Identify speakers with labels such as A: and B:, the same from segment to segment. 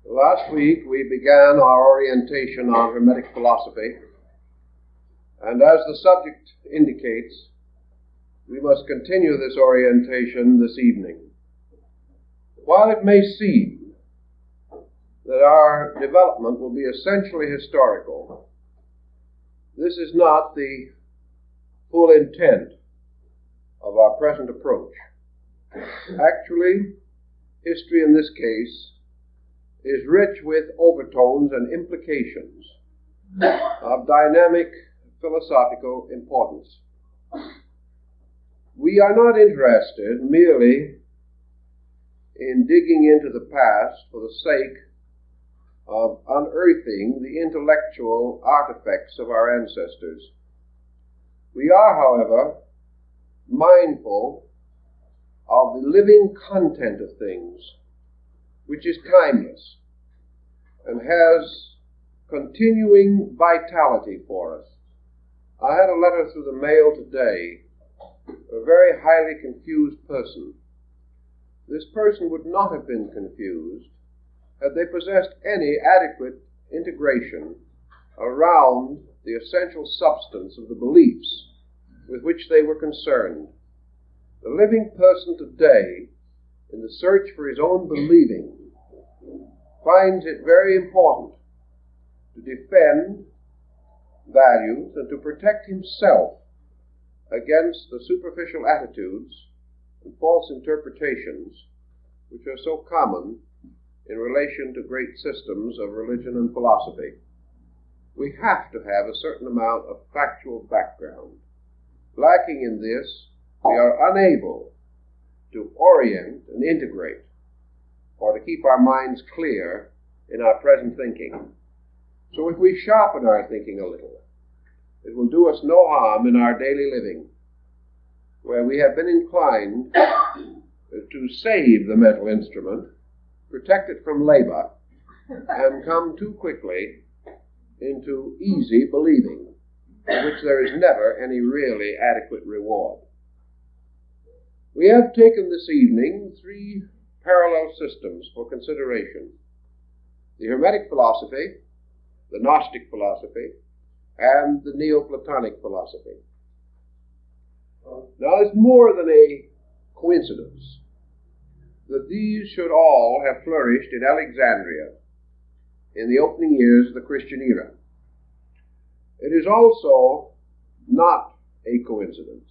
A: Last week we began our orientation on Hermetic philosophy, and as the subject indicates, we must continue this orientation this evening. While it may seem that our development will be essentially historical, this is not the full intent of our present approach. Actually, history in this case is rich with overtones and implications of dynamic philosophical importance. We are not interested merely in digging into the past for the sake of unearthing the intellectual artifacts of our ancestors. We are, however, mindful of the living content of things, which is timeless and has continuing vitality for us. I had a letter through the mail today, a very highly confused person. This person would not have been confused had they possessed any adequate integration around the essential substance of the beliefs with which they were concerned. The living person today, in the search for his own believing, finds it very important to defend values and to protect himself against the superficial attitudes and false interpretations which are so common in relation to great systems of religion and philosophy. We have to have a certain amount of factual background. Lacking in this, we are unable to orient and integrate, or to keep our minds clear in our present thinking. So if we sharpen our thinking a little, it will do us no harm in our daily living, where we have been inclined to save the mental instrument, protect it from labor, and come too quickly into easy believing, in which there is never any really adequate reward. We have taken this evening three parallel systems for consideration: the Hermetic philosophy, the Gnostic philosophy, and the Neoplatonic philosophy. Now, it's more than a coincidence that these should all have flourished in Alexandria in the opening years of the Christian era. It is also not a coincidence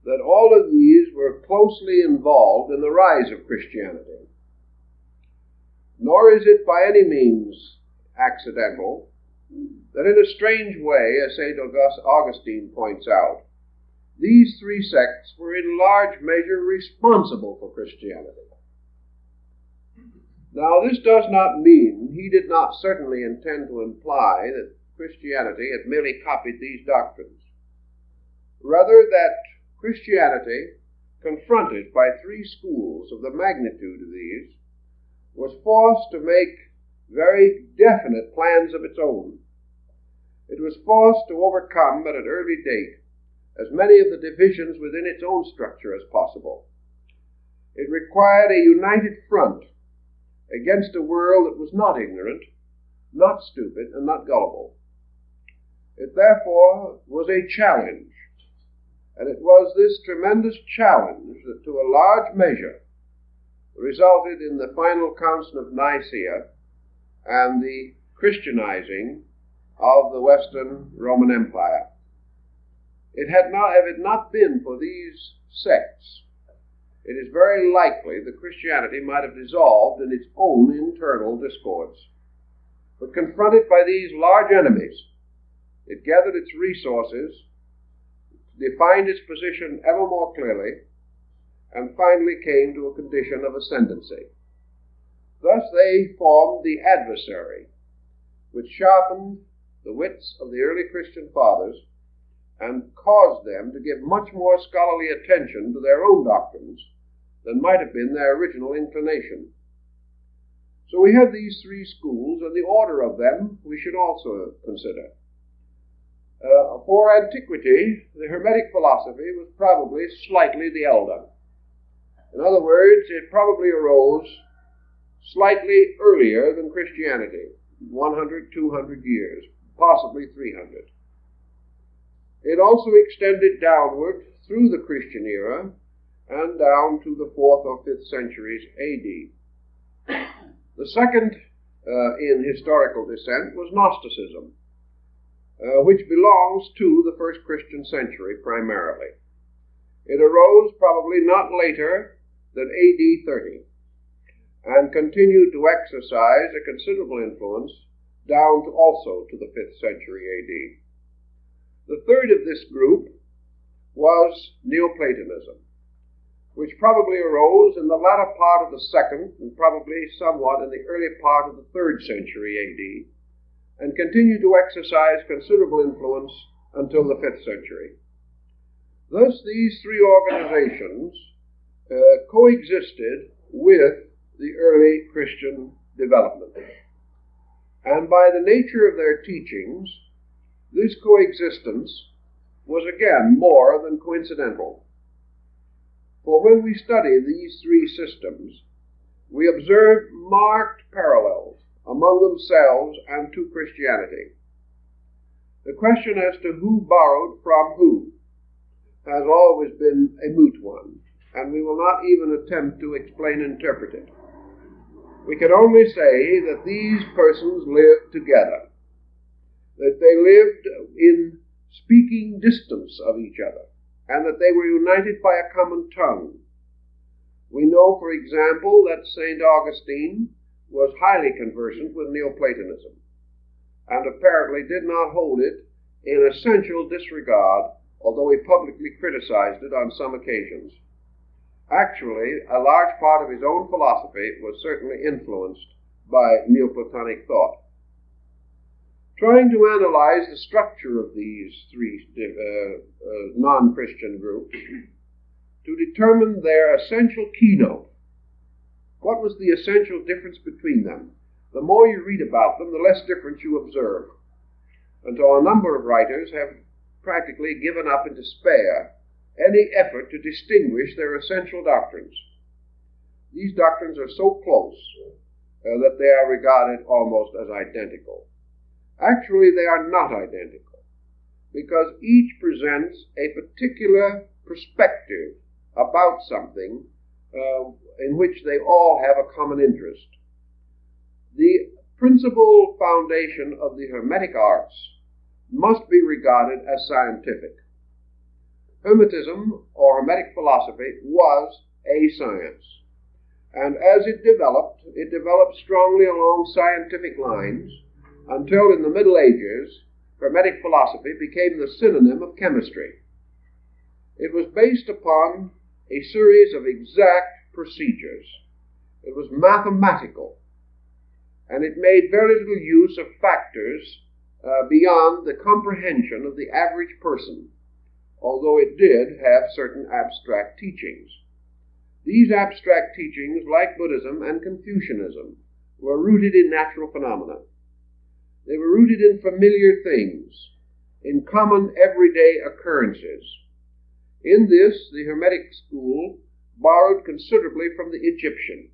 A: that all of these were closely involved in the rise of Christianity. Nor is it by any means accidental that in a strange way, as St. Augustine points out, these three sects were in large measure responsible for Christianity. Now, this does not mean he did not certainly intend to imply that Christianity had merely copied these doctrines. Rather, that Christianity, confronted by three schools of the magnitude of these, was forced to make very definite plans of its own. It was forced to overcome at an early date as many of the divisions within its own structure as possible. It required a united front against a world that was not ignorant, not stupid, and not gullible. It therefore was a challenge, and it was this tremendous challenge that to a large measure resulted in the final Council of Nicaea and the Christianizing of the Western Roman Empire. Have it not been for these sects, it is very likely that Christianity might have dissolved in its own internal discords. But confronted by these large enemies, it gathered its resources, defined its position ever more clearly, and finally came to a condition of ascendancy. Thus they formed the adversary, which sharpened the wits of the early Christian fathers and caused them to give much more scholarly attention to their own doctrines than might have been their original inclination. So we have these three schools, and the order of them we should also consider. For antiquity, the Hermetic philosophy was probably slightly the elder. In other words, it probably arose slightly earlier than Christianity, 100, 200 years, possibly 300. It also extended downward through the Christian era and down to the 4th or 5th centuries AD. The second in historical descent was Gnosticism, which belongs to the first Christian century primarily. It arose probably not later than AD 30 and continued to exercise a considerable influence down to also to the 5th century AD. The third of this group was Neoplatonism, which probably arose in the latter part of the 2nd and probably somewhat in the early part of the 3rd century AD, and continued to exercise considerable influence until the 5th century. Thus, these three organizations coexisted with the early Christian development. And by the nature of their teachings, this coexistence was again more than coincidental. For when we study these three systems, we observe marked parallels among themselves and to Christianity. The question as to who borrowed from who has always been a moot one, and we will not even attempt to explain and interpret it. We can only say that these persons lived together, that they lived in speaking distance of each other, and that they were united by a common tongue. We know, for example, that St. Augustine was highly conversant with Neoplatonism, and apparently did not hold it in essential disregard, although he publicly criticized it on some occasions. Actually, a large part of his own philosophy was certainly influenced by Neoplatonic thought. Trying to analyze the structure of these three non-Christian groups, to determine their essential keynote, what was the essential difference between them? The more you read about them, the less difference you observe, until a number of writers have practically given up in despair any effort to distinguish their essential doctrines. These doctrines are so close that they are regarded almost as identical. Actually, they are not identical, because each presents a particular perspective about something in which they all have a common interest. The principal foundation of the Hermetic arts must be regarded as scientific. Hermetism, or Hermetic philosophy, was a science, and as it developed strongly along scientific lines, until in the Middle Ages, Hermetic philosophy became the synonym of chemistry. It was based upon a series of exact procedures. It was mathematical, and it made very little use of factors beyond the comprehension of the average person, although it did have certain abstract teachings. These abstract teachings, like Buddhism and Confucianism, were rooted in natural phenomena. They were rooted in familiar things, in common everyday occurrences. In this, the Hermetic school borrowed considerably from the Egyptian.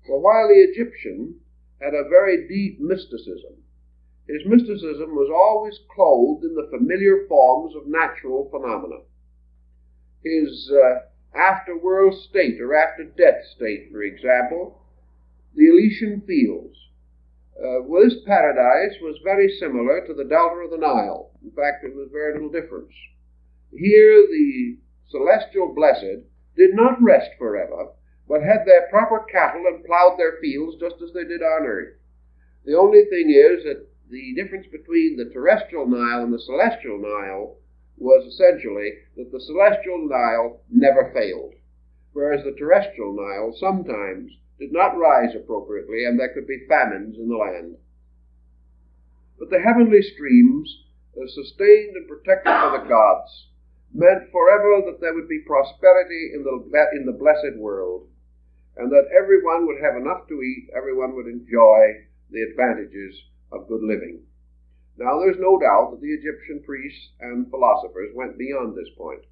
A: For while the Egyptian had a very deep mysticism, his mysticism was always clothed in the familiar forms of natural phenomena. His after-world state, or after-death state, for example, the Elysian fields. This paradise was very similar to the delta of the Nile. In fact, there was very little difference. Here, the celestial blessed did not rest forever, but had their proper cattle and plowed their fields just as they did on earth. The only thing is that the difference between the terrestrial Nile and the celestial Nile was essentially that the celestial Nile never failed, whereas the terrestrial Nile sometimes did not rise appropriately, and there could be famines in the land. But the heavenly streams, sustained and protected by the gods, meant forever that there would be prosperity in the blessed world, and that everyone would have enough to eat, everyone would enjoy the advantages of good living. Now, there's no doubt that the Egyptian priests and philosophers went beyond this point,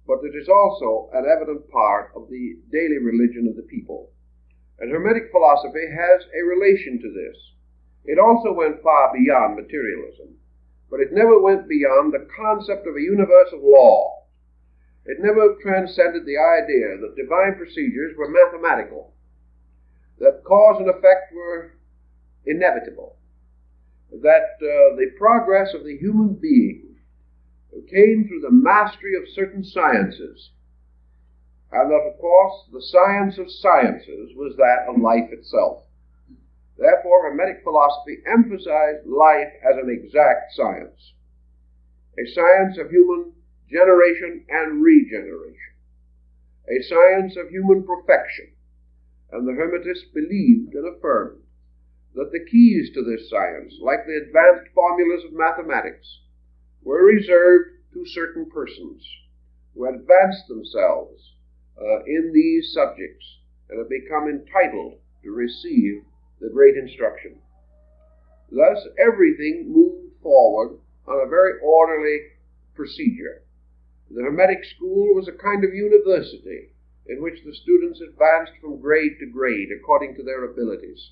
A: but it is also an evident part of the daily religion of the people. And Hermetic philosophy has a relation to this. It also went far beyond materialism, but it never went beyond the concept of a universal law. It never transcended the idea that divine procedures were mathematical, that cause and effect were inevitable, that the progress of the human being came through the mastery of certain sciences, and that, of course, the science of sciences was that of life itself. Therefore, Hermetic philosophy emphasized life as an exact science, a science of human generation and regeneration, a science of human perfection. And the Hermetists believed and affirmed that the keys to this science, like the advanced formulas of mathematics, were reserved to certain persons who had advanced themselves in these subjects and have become entitled to receive the great instruction. Thus, everything moved forward on a very orderly procedure. The Hermetic school was a kind of university in which the students advanced from grade to grade according to their abilities.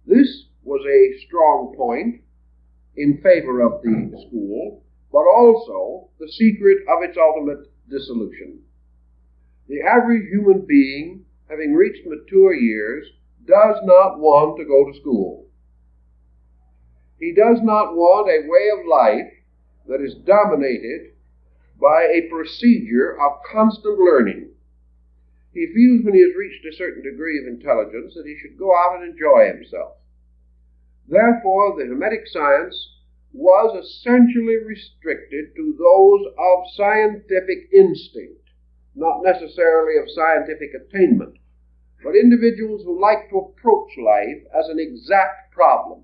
A: This was a strong point in favor of the school, but also the secret of its ultimate dissolution. The average human being, having reached mature years, does not want to go to school. He does not want a way of life that is dominated by a procedure of constant learning. He feels when he has reached a certain degree of intelligence that he should go out and enjoy himself. Therefore, the Hermetic science was essentially restricted to those of scientific instinct, not necessarily of scientific attainment, but individuals who like to approach life as an exact problem,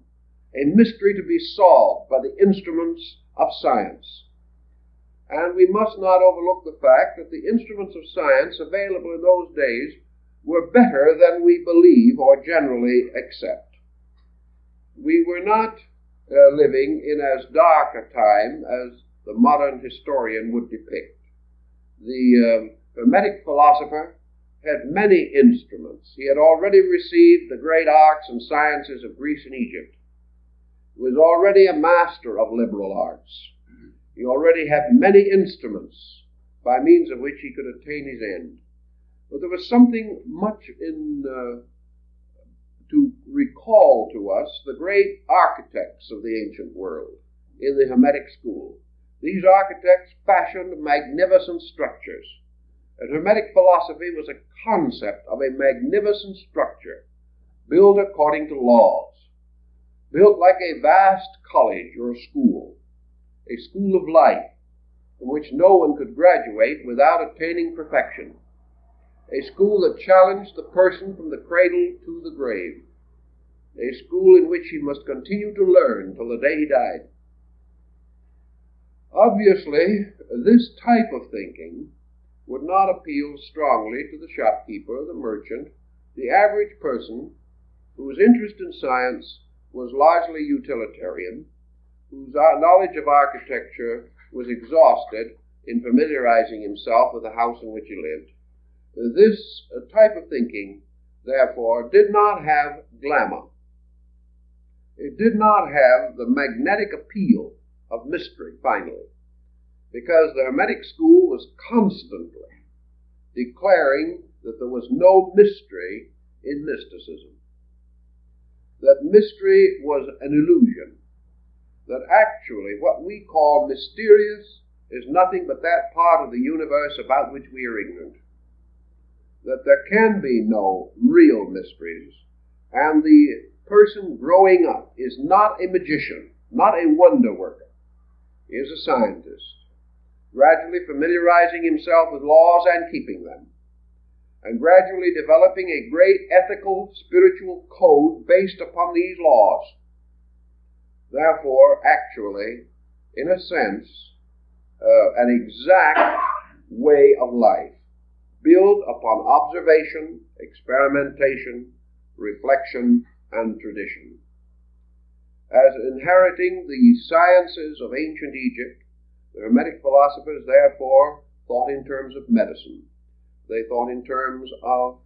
A: a mystery to be solved by the instruments of science. And we must not overlook the fact that the instruments of science available in those days were better than we believe or generally accept. We were not living in as dark a time as the modern historian would depict. The Hermetic philosopher had many instruments. He had already received the great arts and sciences of Greece and Egypt. He was already a master of liberal arts. He already had many instruments by means of which he could attain his end. But there was something much to recall to us the great architects of the ancient world in the Hermetic school. These architects fashioned magnificent structures. And Hermetic philosophy was a concept of a magnificent structure built according to laws, built like a vast college or school, a school of life from which no one could graduate without attaining perfection, a school that challenged the person from the cradle to the grave, a school in which he must continue to learn till the day he died. Obviously, this type of thinking would not appeal strongly to the shopkeeper, the merchant, the average person whose interest in science was largely utilitarian, whose knowledge of architecture was exhausted in familiarizing himself with the house in which he lived. This type of thinking, therefore, did not have glamour. It did not have the magnetic appeal of mystery, finally, because the Hermetic school was constantly declaring that there was no mystery in mysticism, that mystery was an illusion, that actually what we call mysterious is nothing but that part of the universe about which we are ignorant, that there can be no real mysteries, and the person growing up is not a magician, not a wonder worker. He is a scientist, gradually familiarizing himself with laws and keeping them, and gradually developing a great ethical, spiritual code based upon these laws. Therefore, actually, in a sense, an exact way of life, built upon observation, experimentation, reflection, and tradition. As inheriting the sciences of ancient Egypt, the Hermetic philosophers therefore thought in terms of medicine. They thought in terms of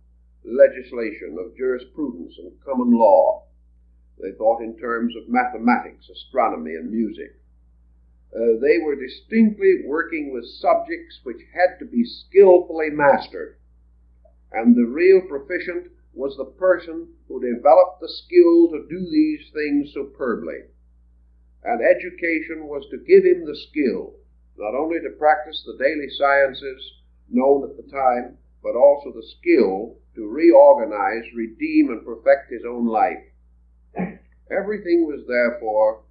A: legislation, of jurisprudence and common law. They thought in terms of mathematics, astronomy, and music. They were distinctly working with subjects which had to be skillfully mastered, and the real proficient was the person who developed the skill to do these things superbly. And education was to give him the skill, not only to practice the daily sciences known at the time, but also the skill to reorganize, redeem, and perfect his own life. Everything was therefore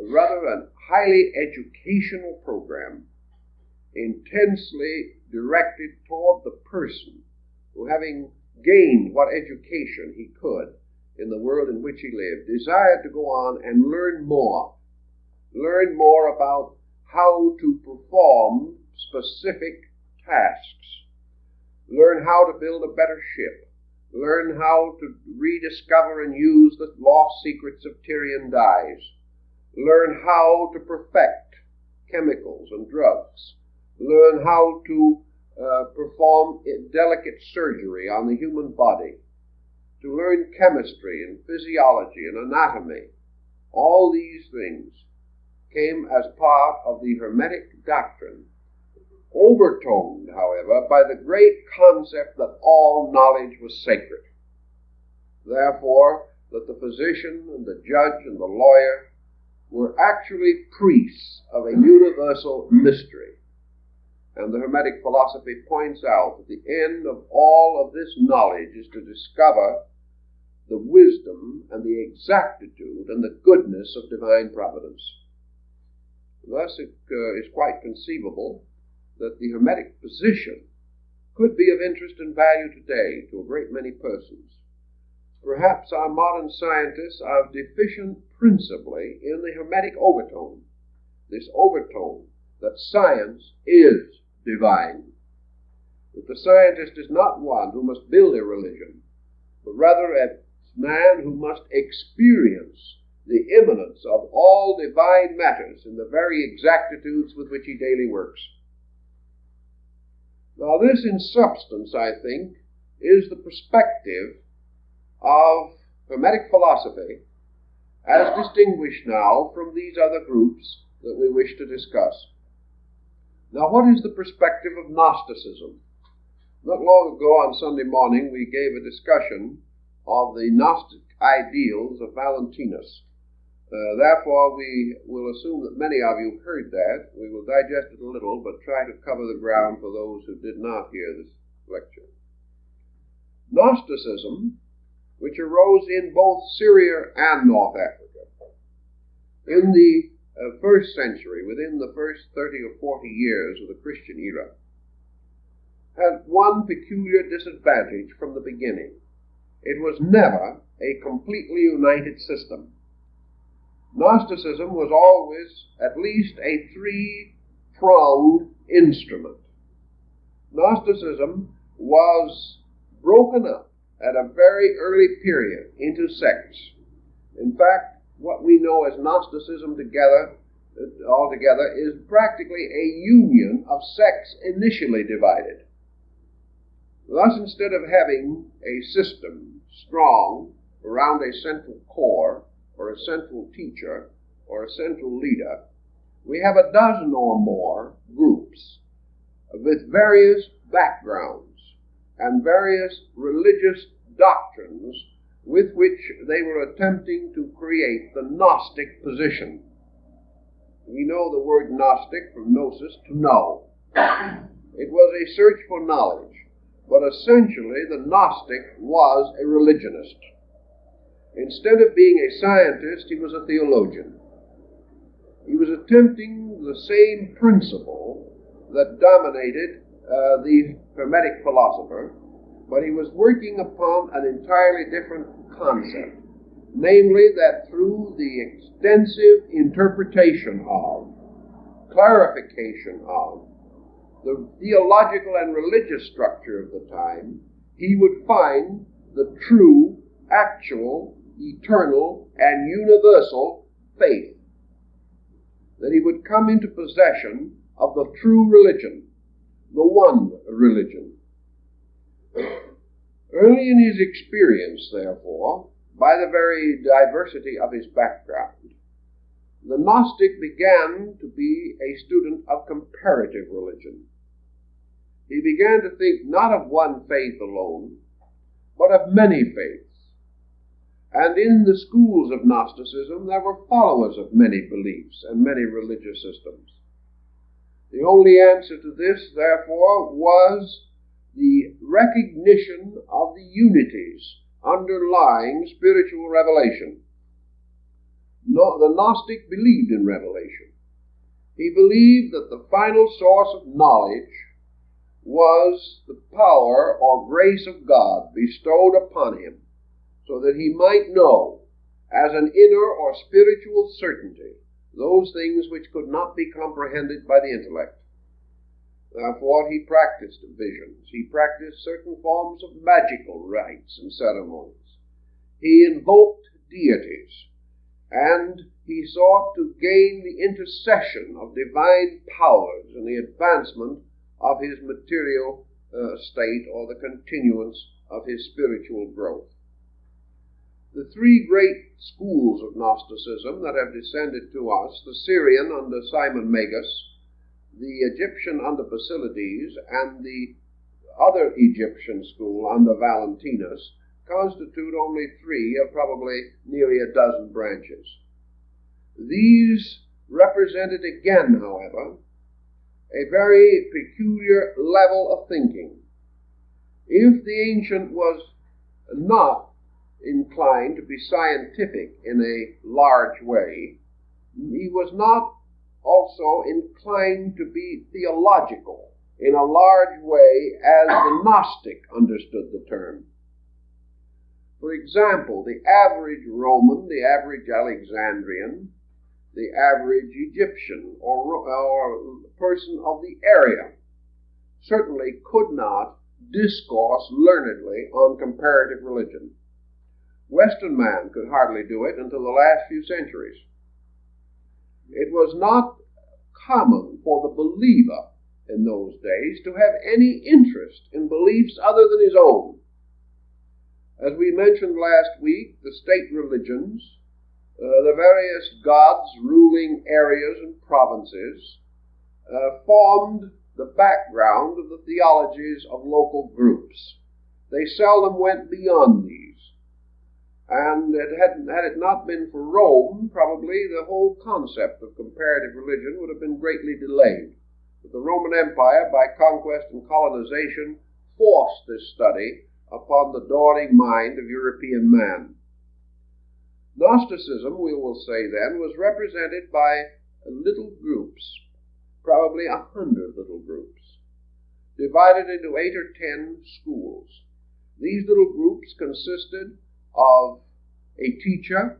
A: rather a highly educational program, intensely directed toward the person who, having gained what education he could in the world in which he lived, desired to go on and learn more about how to perform specific tasks, learn how to build a better ship, learn how to rediscover and use the lost secrets of Tyrian dyes, learn how to perfect chemicals and drugs, learn how to perform delicate surgery on the human body, to learn chemistry and physiology and anatomy. All these things came as part of the Hermetic doctrine, overtoned, however, by the great concept that all knowledge was sacred. Therefore, that the physician and the judge and the lawyer were actually priests of a universal mystery. And the Hermetic philosophy points out that the end of all of this knowledge is to discover the wisdom and the exactitude and the goodness of divine providence. Thus it is quite conceivable that the Hermetic position could be of interest and value today to a great many persons. Perhaps our modern scientists are deficient principally in the Hermetic overtone, this overtone that science is divine, that the scientist is not one who must build a religion, but rather a man who must experience the immanence of all divine matters in the very exactitudes with which he daily works. Now this, in substance, I think, is the perspective of Hermetic philosophy as distinguished now from these other groups that we wish to discuss. Now, what is the perspective of Gnosticism? Not long ago on Sunday morning we gave a discussion of the Gnostic ideals of Valentinus. Therefore, we will assume that many of you heard that. We will digest it a little, but try to cover the ground for those who did not hear this lecture. Gnosticism, which arose in both Syria and North Africa, in the first century, within the first 30 or 40 years of the Christian era, had one peculiar disadvantage from the beginning. It was never a completely united system. Gnosticism was always at least a three-pronged instrument. Gnosticism was broken up at a very early period into sects. In fact, what we know as Gnosticism altogether is practically a union of sects initially divided. Thus, instead of having a system strong around a central core, or a central teacher, or a central leader, we have a dozen or more groups with various backgrounds and various religious doctrines with which they were attempting to create the Gnostic position. We know the word Gnostic from gnosis, to know. It was a search for knowledge, but essentially the Gnostic was a religionist. Instead of being a scientist, he was a theologian. He was attempting the same principle that dominated the Hermetic philosopher, but he was working upon an entirely different concept, namely that through the extensive interpretation of, clarification of, the theological and religious structure of the time, he would find the true, actual, eternal, and universal faith. That he would come into possession of the true religion, the one religion. Early in his experience, therefore, by the very diversity of his background, the Gnostic began to be a student of comparative religion. He began to think not of one faith alone, but of many faiths. And in the schools of Gnosticism, there were followers of many beliefs and many religious systems. The only answer to this, therefore, was the recognition of the unities underlying spiritual revelation. The Gnostic believed in revelation. He believed that the final source of knowledge was the power or grace of God bestowed upon him, so that he might know, as an inner or spiritual certainty, those things which could not be comprehended by the intellect. Therefore, he practiced visions. He practiced certain forms of magical rites and ceremonies. He invoked deities, and he sought to gain the intercession of divine powers in the advancement of his material state, or the continuance of his spiritual growth. The three great schools of Gnosticism that have descended to us, the Syrian under Simon Magus, the Egyptian under Basilides, and the other Egyptian school under Valentinus, constitute only three of probably nearly a dozen branches. These represented again, however, a very peculiar level of thinking. If the ancient was not inclined to be scientific in a large way, he was not also inclined to be theological in a large way as the Gnostic understood the term. For example, the average Roman, the average Alexandrian, the average Egyptian or person of the area certainly could not discourse learnedly on comparative religion. Western man could hardly do it until the last few centuries. It was not common for the believer in those days to have any interest in beliefs other than his own. As we mentioned last week, the state religions, the various gods ruling areas and provinces, formed the background of the theologies of local groups. They seldom went beyond these. And had it not been for Rome, probably the whole concept of comparative religion would have been greatly delayed. But the Roman Empire, by conquest and colonization, forced this study upon the dawning mind of European man. Gnosticism, we will say then, was represented by little groups, probably 100 little groups, divided into 8 or 10 schools. These little groups consisted of a teacher,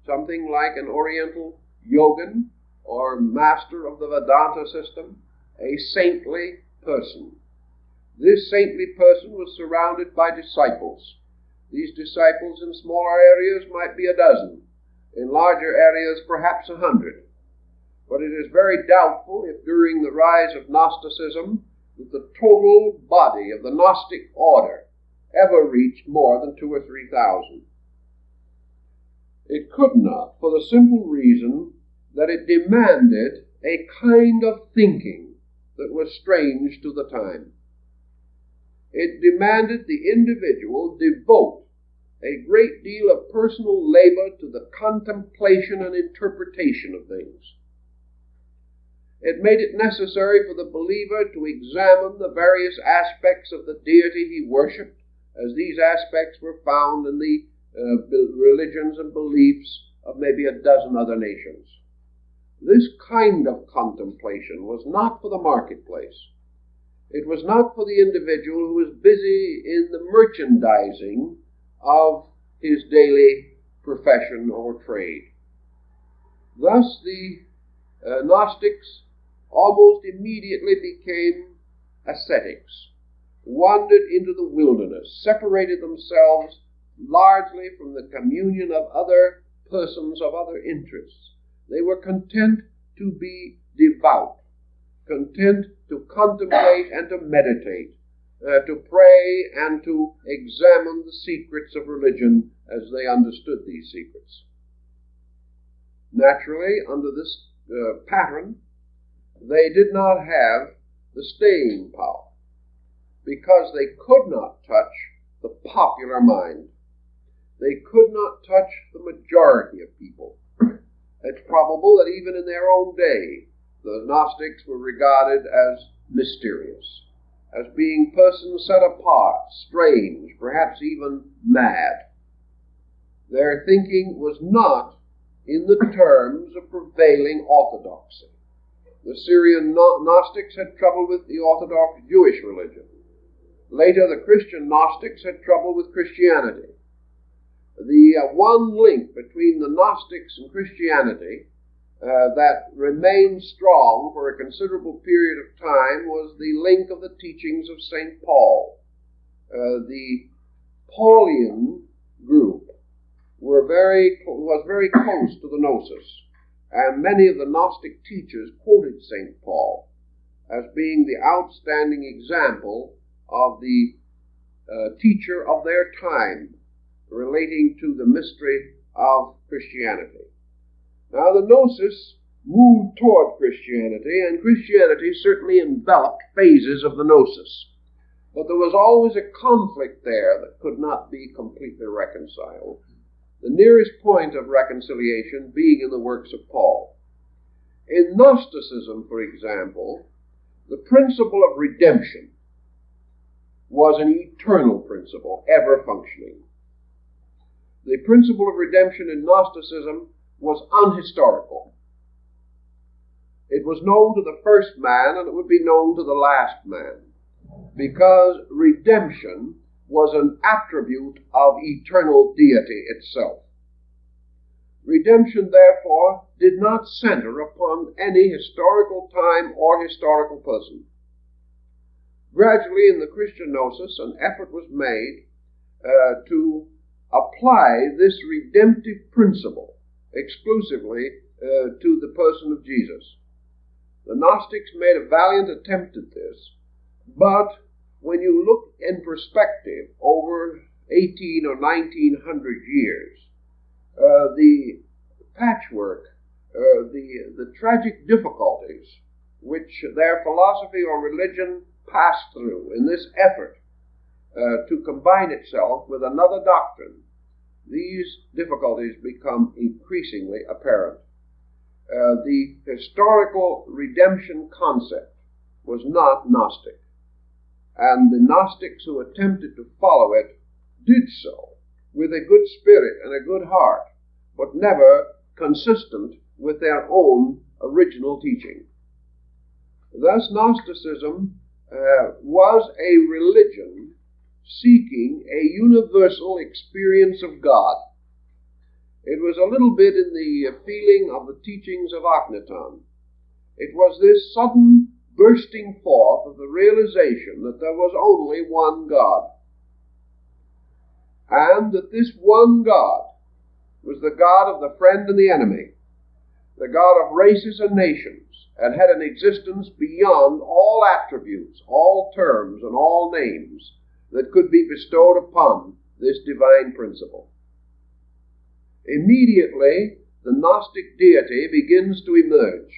A: something like an Oriental yogin or master of the Vedanta system, a saintly person. This saintly person was surrounded by disciples. These disciples in smaller areas might be a dozen, in larger areas perhaps 100. But it is very doubtful if during the rise of Gnosticism that the total body of the Gnostic order ever reached more than 2,000 or 3,000. It could not, for the simple reason that it demanded a kind of thinking that was strange to the time. It demanded the individual devote a great deal of personal labor to the contemplation and interpretation of things. It made it necessary for the believer to examine the various aspects of the deity he worshipped, as these aspects were found in the religions and beliefs of maybe a dozen other nations. This kind of contemplation was not for the marketplace. It was not for the individual who was busy in the merchandising of his daily profession or trade. Thus the Gnostics almost immediately became ascetics, wandered into the wilderness, separated themselves largely from the communion of other persons of other interests. They were content to be devout, content to contemplate and to meditate to pray and to examine the secrets of religion as they understood these secrets. Naturally, under this pattern, they did not have the staying power, because they could not touch the popular mind. They could not touch the majority of people. It's probable that even in their own day, the Gnostics were regarded as mysterious, as being persons set apart, strange, perhaps even mad. Their thinking was not in the terms of prevailing orthodoxy. The Syrian Gnostics had trouble with the Orthodox Jewish religion. Later, the Christian Gnostics had trouble with Christianity. The one link between the Gnostics and Christianity that remained strong for a considerable period of time was the link of the teachings of St. Paul. The Paulian group was very close to the Gnosis, and many of the Gnostic teachers quoted St. Paul as being the outstanding example of the teacher of their time relating to the mystery of Christianity. Now, the Gnosis moved toward Christianity, and Christianity certainly enveloped phases of the Gnosis. But there was always a conflict there that could not be completely reconciled, the nearest point of reconciliation being in the works of Paul. In Gnosticism, for example, the principle of redemption was an eternal principle, ever functioning. The principle of redemption in Gnosticism was unhistorical. It was known to the first man, and it would be known to the last man, because redemption was an attribute of eternal deity itself. Redemption, therefore, did not center upon any historical time or historical person. Gradually, in the Christian Gnosis, an effort was made to apply this redemptive principle exclusively to the person of Jesus. The Gnostics made a valiant attempt at this, but when you look in perspective over 18 or 1900 years, the patchwork, the tragic difficulties which their philosophy or religion passed through in this effort to combine itself with another doctrine, these difficulties become increasingly apparent. The historical redemption concept was not Gnostic, and the Gnostics who attempted to follow it did so with a good spirit and a good heart, but never consistent with their own original teaching. Thus, Gnosticism was a religion seeking a universal experience of God. It was a little bit in the feeling of the teachings of Akhenaton. It was this sudden bursting forth of the realization that there was only one God, and that this one God was the God of the friend and the enemy, the God of races and nations, and had an existence beyond all attributes, all terms, and all names that could be bestowed upon this divine principle. Immediately, the Gnostic deity begins to emerge,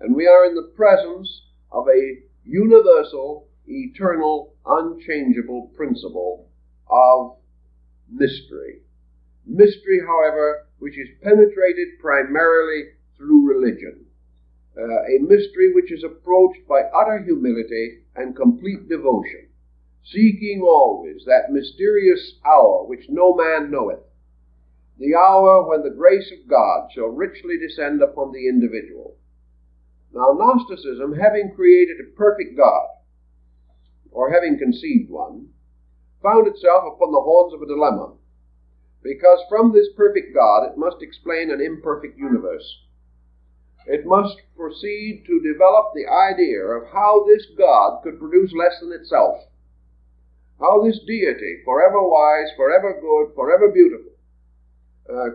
A: and we are in the presence of a universal, eternal, unchangeable principle of mystery. Mystery, however, which is penetrated primarily through religion. A mystery which is approached by utter humility and complete devotion, seeking always that mysterious hour which no man knoweth, the hour when the grace of God shall richly descend upon the individual. Now, Gnosticism, having created a perfect God, or having conceived one, found itself upon the horns of a dilemma, because from this perfect God it must explain an imperfect universe. It must proceed to develop the idea of how this God could produce less than itself, how this deity, forever wise, forever good, forever beautiful,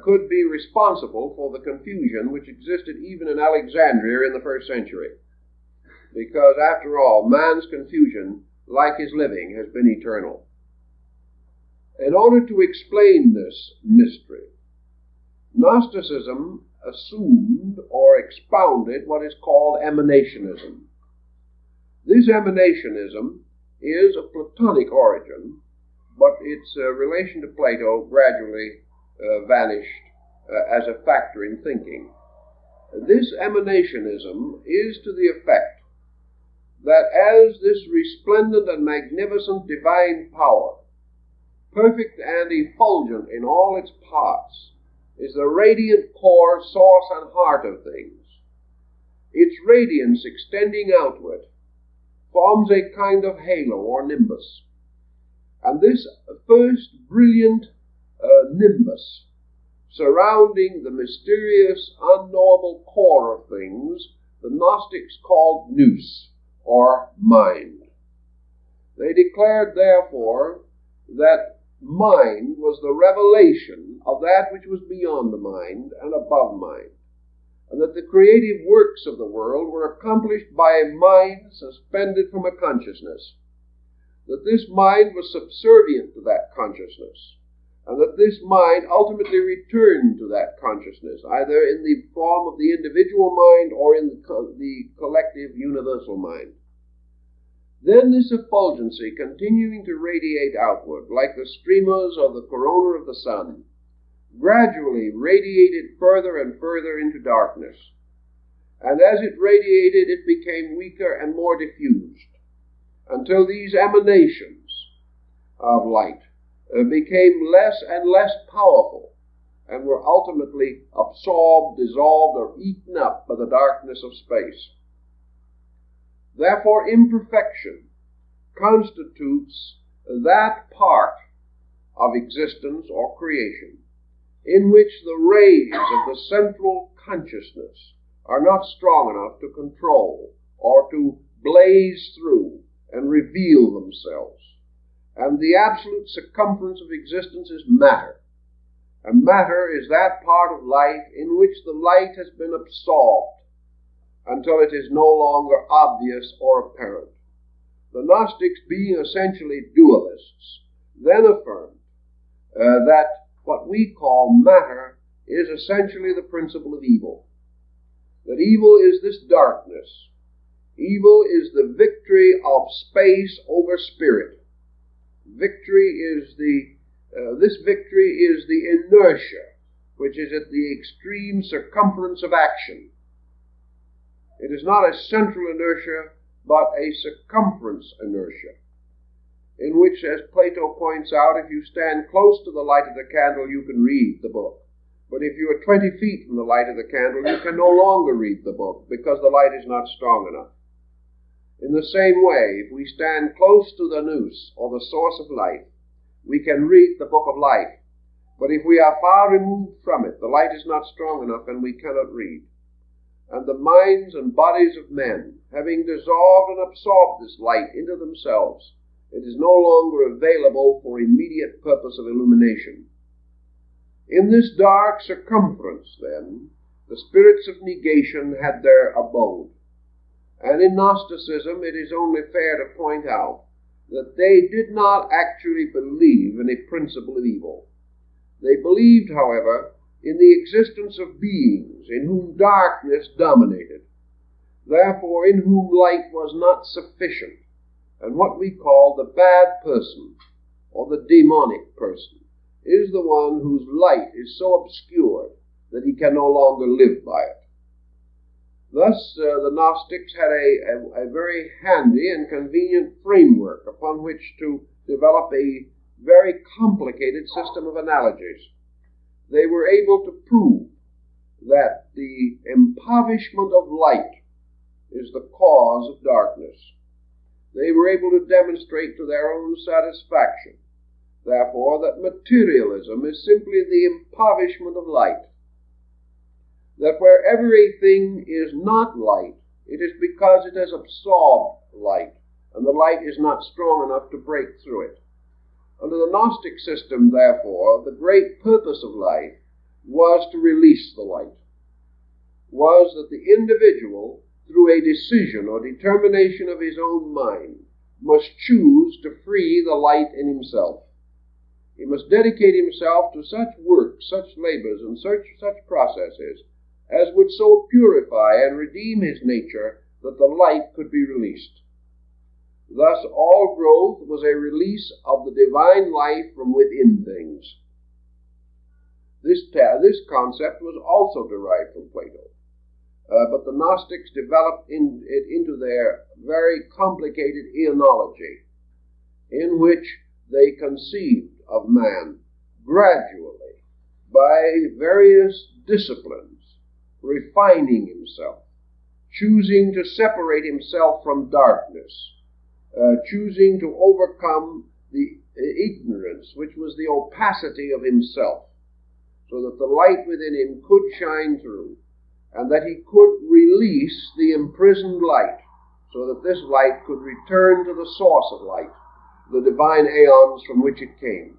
A: could be responsible for the confusion which existed even in Alexandria in the first century. Because, after all, man's confusion like his living, has been eternal. In order to explain this mystery, Gnosticism assumed or expounded what is called Emanationism. This Emanationism is of Platonic origin, but its relation to Plato gradually vanished as a factor in thinking. This Emanationism is to the effect that as this resplendent and magnificent divine power, perfect and effulgent in all its parts, is the radiant core, source, and heart of things, its radiance extending outward forms a kind of halo or nimbus. And this first brilliant nimbus surrounding the mysterious, unknowable core of things, the Gnostics called nous, or mind. They declared, therefore, that mind was the revelation of that which was beyond the mind and above mind, and that the creative works of the world were accomplished by a mind suspended from a consciousness, that this mind was subservient to that consciousness, and that this mind ultimately returned to that consciousness, either in the form of the individual mind or in the collective universal mind. Then this effulgency, continuing to radiate outward, like the streamers of the corona of the sun, gradually radiated further and further into darkness. And as it radiated, it became weaker and more diffused, until these emanations of light became less and less powerful, and were ultimately absorbed, dissolved, or eaten up by the darkness of space. Therefore, imperfection constitutes that part of existence or creation in which the rays of the central consciousness are not strong enough to control or to blaze through and reveal themselves. And the absolute circumference of existence is matter. And matter is that part of life in which the light has been absorbed until it is no longer obvious or apparent. The Gnostics, being essentially dualists, then affirmed that what we call matter is essentially the principle of evil. That evil is this darkness. Evil is the victory of space over spirit. This victory is the inertia, which is at the extreme circumference of action. It is not a central inertia, but a circumference inertia, in which, as Plato points out, if you stand close to the light of the candle, you can read the book. But if you are 20 feet from the light of the candle, you can no longer read the book, because the light is not strong enough. In the same way, if we stand close to the nous, or the source of life, we can read the book of life. But if we are far removed from it, the light is not strong enough, and we cannot read. And the minds and bodies of men, having dissolved and absorbed this light into themselves, it is no longer available for immediate purpose of illumination. In this dark circumference, then, the spirits of negation had their abode. And in Gnosticism, it is only fair to point out that they did not actually believe in a principle of evil. They believed, however, in the existence of beings in whom darkness dominated, therefore in whom light was not sufficient, and what we call the bad person, or the demonic person, is the one whose light is so obscured that he can no longer live by it. Thus, the Gnostics had a very handy and convenient framework upon which to develop a very complicated system of analogies. They were able to prove that the impoverishment of light is the cause of darkness. They were able to demonstrate to their own satisfaction, therefore, that materialism is simply the impoverishment of light. That wherever a thing is not light, it is because it has absorbed light, and the light is not strong enough to break through it. Under the Gnostic system, therefore, the great purpose of life was to release the light, was that the individual, through a decision or determination of his own mind, must choose to free the light in himself. He must dedicate himself to such work, such labors, and such processes as would so purify and redeem his nature that the light could be released. Thus all growth was a release of the divine life from within things. This concept was also derived from Plato, but the Gnostics developed it into their very complicated eonology, in which they conceived of man gradually by various disciplines, refining himself, choosing to separate himself from darkness, choosing to overcome the ignorance, which was the opacity of himself, so that the light within him could shine through, and that he could release the imprisoned light, so that this light could return to the source of light, the divine aeons from which it came.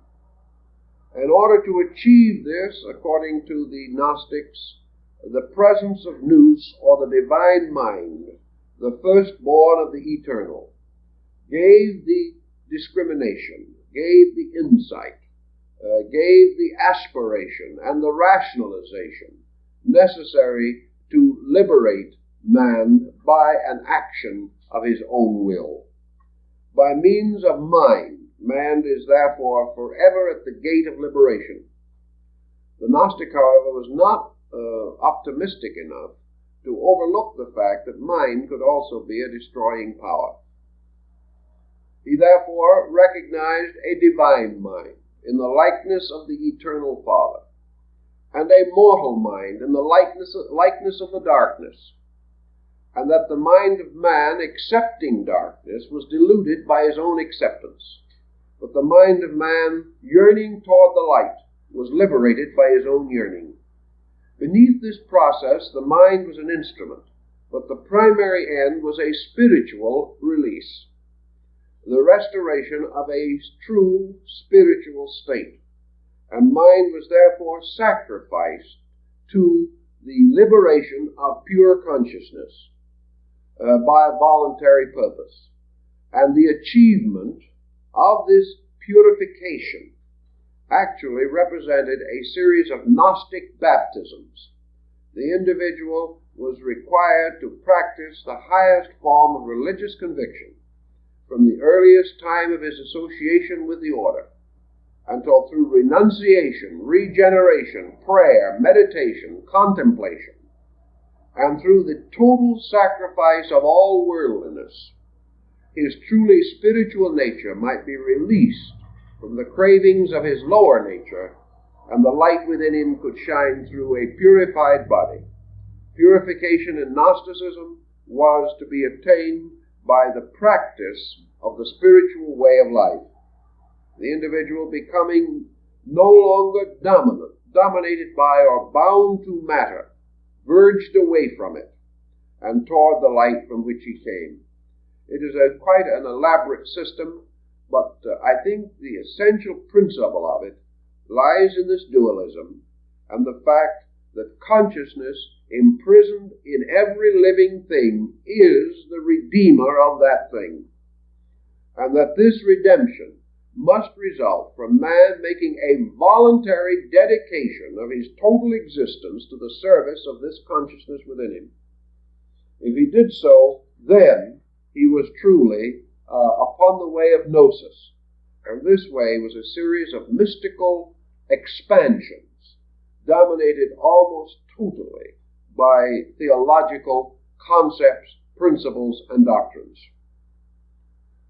A: In order to achieve this, according to the Gnostics, the presence of nous, or the divine mind, the firstborn of the eternal, gave the discrimination, gave the insight, gave the aspiration and the rationalization necessary to liberate man by an action of his own will. By means of mind, man is therefore forever at the gate of liberation. The Gnostic, however, was not optimistic enough to overlook the fact that mind could also be a destroying power. He therefore recognized a divine mind in the likeness of the eternal Father, and a mortal mind in the likeness of the darkness, and that the mind of man accepting darkness was deluded by his own acceptance, but the mind of man yearning toward the light was liberated by his own yearning. Beneath this process, the mind was an instrument, but the primary end was a spiritual release, the restoration of a true spiritual state, and mind was therefore sacrificed to the liberation of pure consciousness by a voluntary purpose. And the achievement of this purification actually represented a series of Gnostic baptisms. The individual was required to practice the highest form of religious conviction from the earliest time of his association with the order, until through renunciation, regeneration, prayer, meditation, contemplation, and through the total sacrifice of all worldliness, his truly spiritual nature might be released from the cravings of his lower nature, and the light within him could shine through a purified body. Purification in Gnosticism was to be attained by the practice of the spiritual way of life, the individual becoming no longer dominated by or bound to matter, verged away from it, and toward the light from which he came. It is quite an elaborate system, but I think the essential principle of it lies in this dualism and the fact that consciousness imprisoned in every living thing is the redeemer of that thing, and that this redemption must result from man making a voluntary dedication of his total existence to the service of this consciousness within him. If he did so, then he was truly upon the way of gnosis, and this way was a series of mystical expansions dominated almost totally by theological concepts, principles, and doctrines.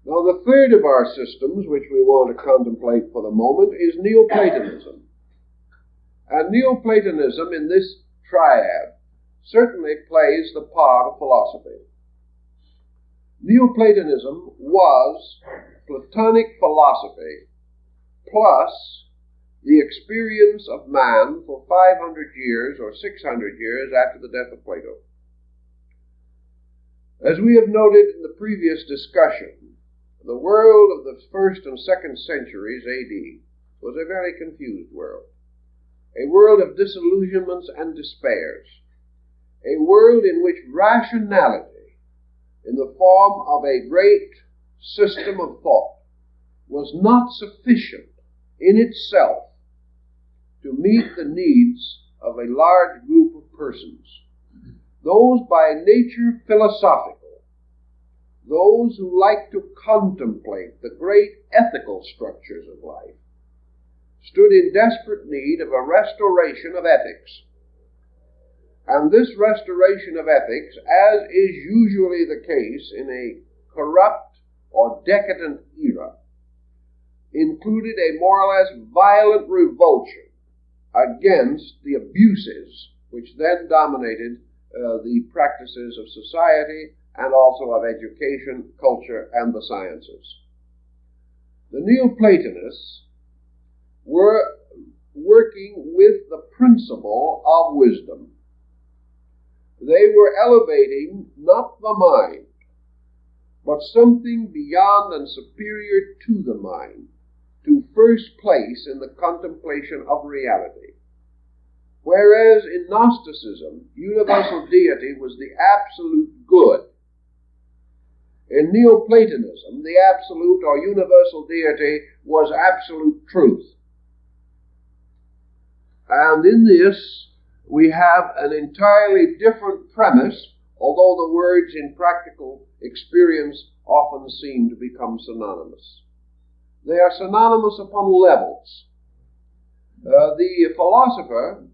A: Now, the third of our systems, which we want to contemplate for the moment, is Neoplatonism. And Neoplatonism in this triad certainly plays the part of philosophy. Neoplatonism was Platonic philosophy plus the experience of man for 500 years or 600 years after the death of Plato. As we have noted in the previous discussion, the world of the 1st and 2nd centuries A.D. was a very confused world, a world of disillusionments and despairs, a world in which rationality, in the form of a great system of thought was not sufficient in itself to meet the needs of a large group of persons, those by nature philosophical, those who like to contemplate the great ethical structures of life, stood in desperate need of a restoration of ethics. And this restoration of ethics, as is usually the case in a corrupt or decadent era, included a more or less violent revulsion against the abuses which then dominated the practices of society and also of education, culture, and the sciences. The Neoplatonists were working with the principle of wisdom. They were elevating not the mind, but something beyond and superior to the mind, to first place in the contemplation of reality. Whereas in Gnosticism, universal deity was the absolute good. In Neoplatonism, the absolute or universal deity was absolute truth. And in this, we have an entirely different premise, although the words in practical experience often seem to become synonymous. They are synonymous upon levels. The philosopher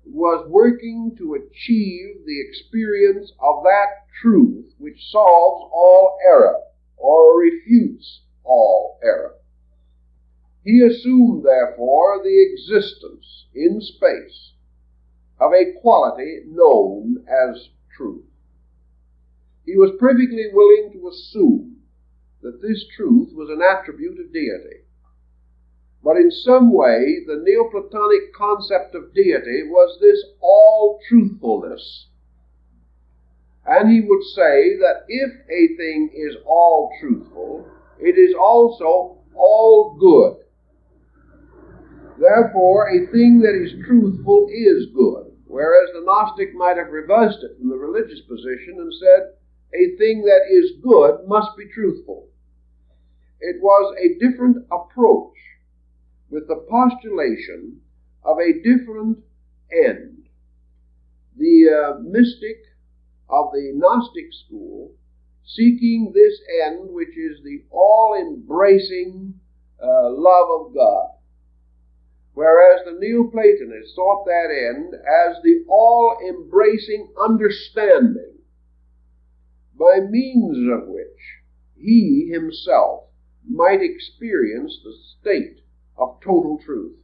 A: was working to achieve the experience of that truth which solves all error or refutes all error. He assumed, therefore, the existence in space of a quality known as truth. He was perfectly willing to assume that this truth was an attribute of deity. But in some way, the Neoplatonic concept of deity was this all-truthfulness. And he would say that if a thing is all-truthful, it is also all-good. Therefore, a thing that is truthful is good, whereas the Gnostic might have reversed it from the religious position and said, a thing that is good must be truthful. It was a different approach with the postulation of a different end. The mystic of the Gnostic school seeking this end, which is the all-embracing love of God, whereas the Neoplatonists sought that end as the all-embracing understanding, by means of which he himself might experience the state of total truth.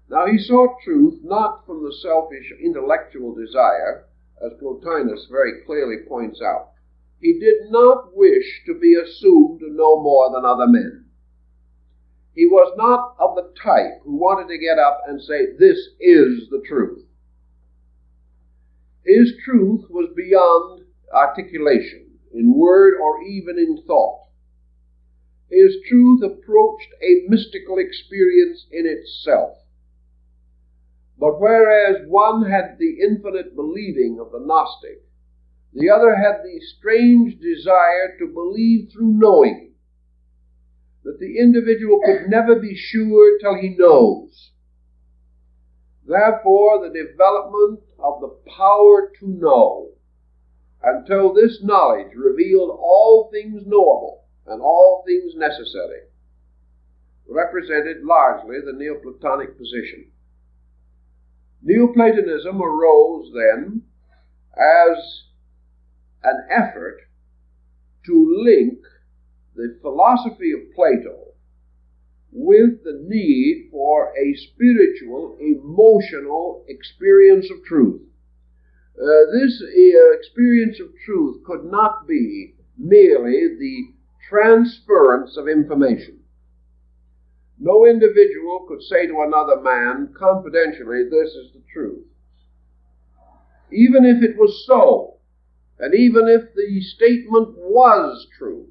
A: Now, he sought truth not from the selfish intellectual desire, as Plotinus very clearly points out. He did not wish to be assumed to know more than other men. He was not of the type who wanted to get up and say, this is the truth. His truth was beyond articulation, in word or even in thought. His truth approached a mystical experience in itself. But whereas one had the infinite believing of the Gnostic, the other had the strange desire to believe through knowing, that the individual could never be sure till he knows. Therefore, the development of the power to know, until this knowledge revealed all things knowable and all things necessary, represented largely the Neoplatonic position. Neoplatonism arose then as an effort to link the philosophy of Plato with the need for a spiritual, emotional experience of truth. This experience of truth could not be merely the transference of information. No individual could say to another man confidentially, this is the truth. Even if it was so, and even if the statement was true,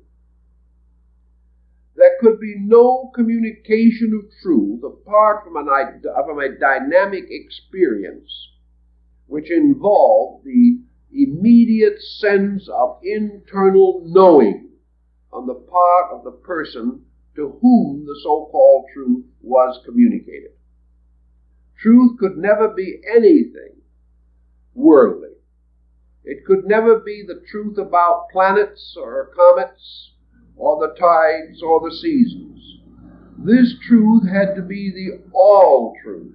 A: there could be no communication of truth apart from a dynamic experience which involved the immediate sense of internal knowing on the part of the person to whom the so-called truth was communicated. Truth could never be anything worldly. It could never be the truth about planets or comets or the tides or the seasons. This truth had to be the all truth,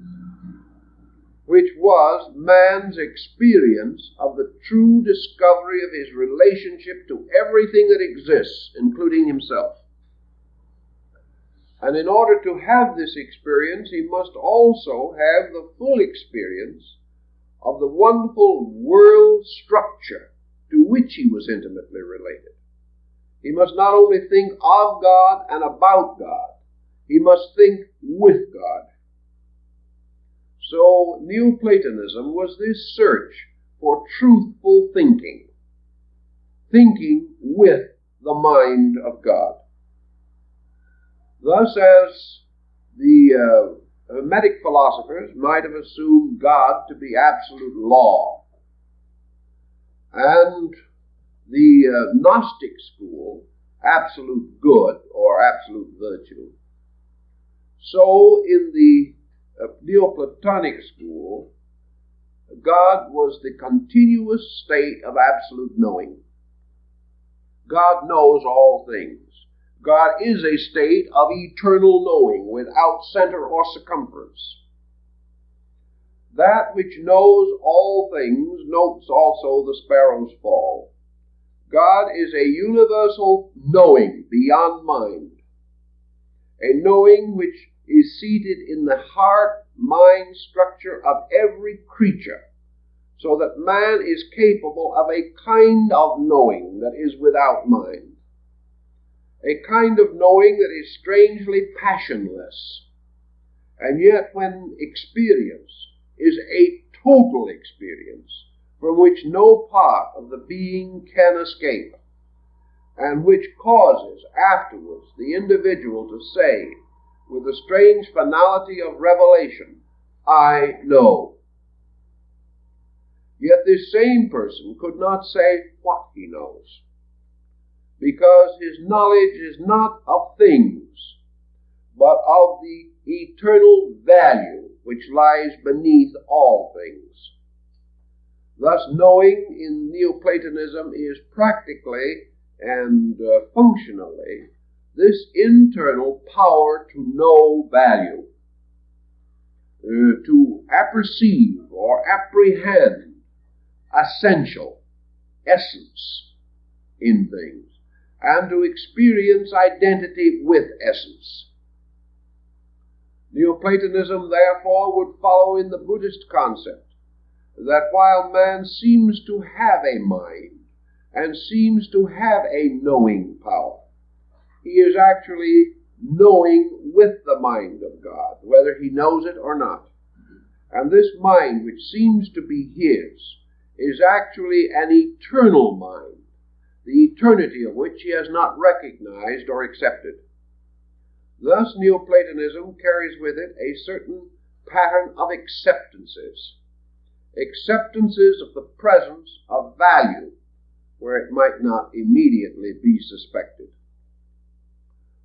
A: which was man's experience of the true discovery of his relationship to everything that exists, including himself. And in order to have this experience, he must also have the full experience of the wonderful world structure to which he was intimately related. He must not only think of God and about God, he must think with God. So Neoplatonism was this search for truthful thinking, thinking with the mind of God. Thus, as the Hermetic philosophers might have assumed God to be absolute law, and the Gnostic school absolute good or absolute virtue, so in the Neoplatonic school, God was the continuous state of absolute knowing. God knows all things. God is a state of eternal knowing without center or circumference. That which knows all things notes also the sparrow's fall. God is a universal knowing beyond mind, a knowing which is seated in the heart-mind structure of every creature, so that man is capable of a kind of knowing that is without mind. A kind of knowing that is strangely passionless, and yet when experienced is a total experience from which no part of the being can escape, and which causes afterwards the individual to say, with a strange finality of revelation, I know. Yet this same person could not say what he knows, because his knowledge is not of things, but of the eternal value which lies beneath all things. Thus, knowing in Neoplatonism is practically and functionally this internal power to know value, to apperceive or apprehend essential, essence in things, and to experience identity with essence. Neoplatonism, therefore, would follow in the Buddhist concept that while man seems to have a mind and seems to have a knowing power, he is actually knowing with the mind of God, whether he knows it or not. And this mind, which seems to be his, is actually an eternal mind, the eternity of which he has not recognized or accepted. Thus, Neoplatonism carries with it a certain pattern of acceptances of the presence of value where it might not immediately be suspected.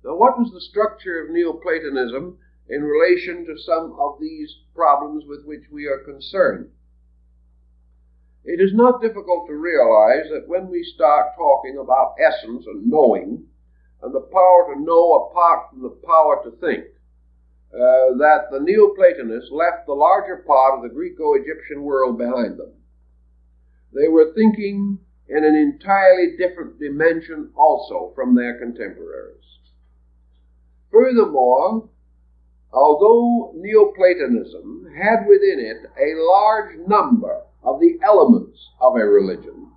A: Now, what was the structure of Neoplatonism in relation to some of these problems with which we are concerned? It is not difficult to realize that when we start talking about essence and knowing, and the power to know apart from the power to think, that the Neoplatonists left the larger part of the Greco-Egyptian world behind them. They were thinking in an entirely different dimension also from their contemporaries. Furthermore, although Neoplatonism had within it a large number of the elements of a religion,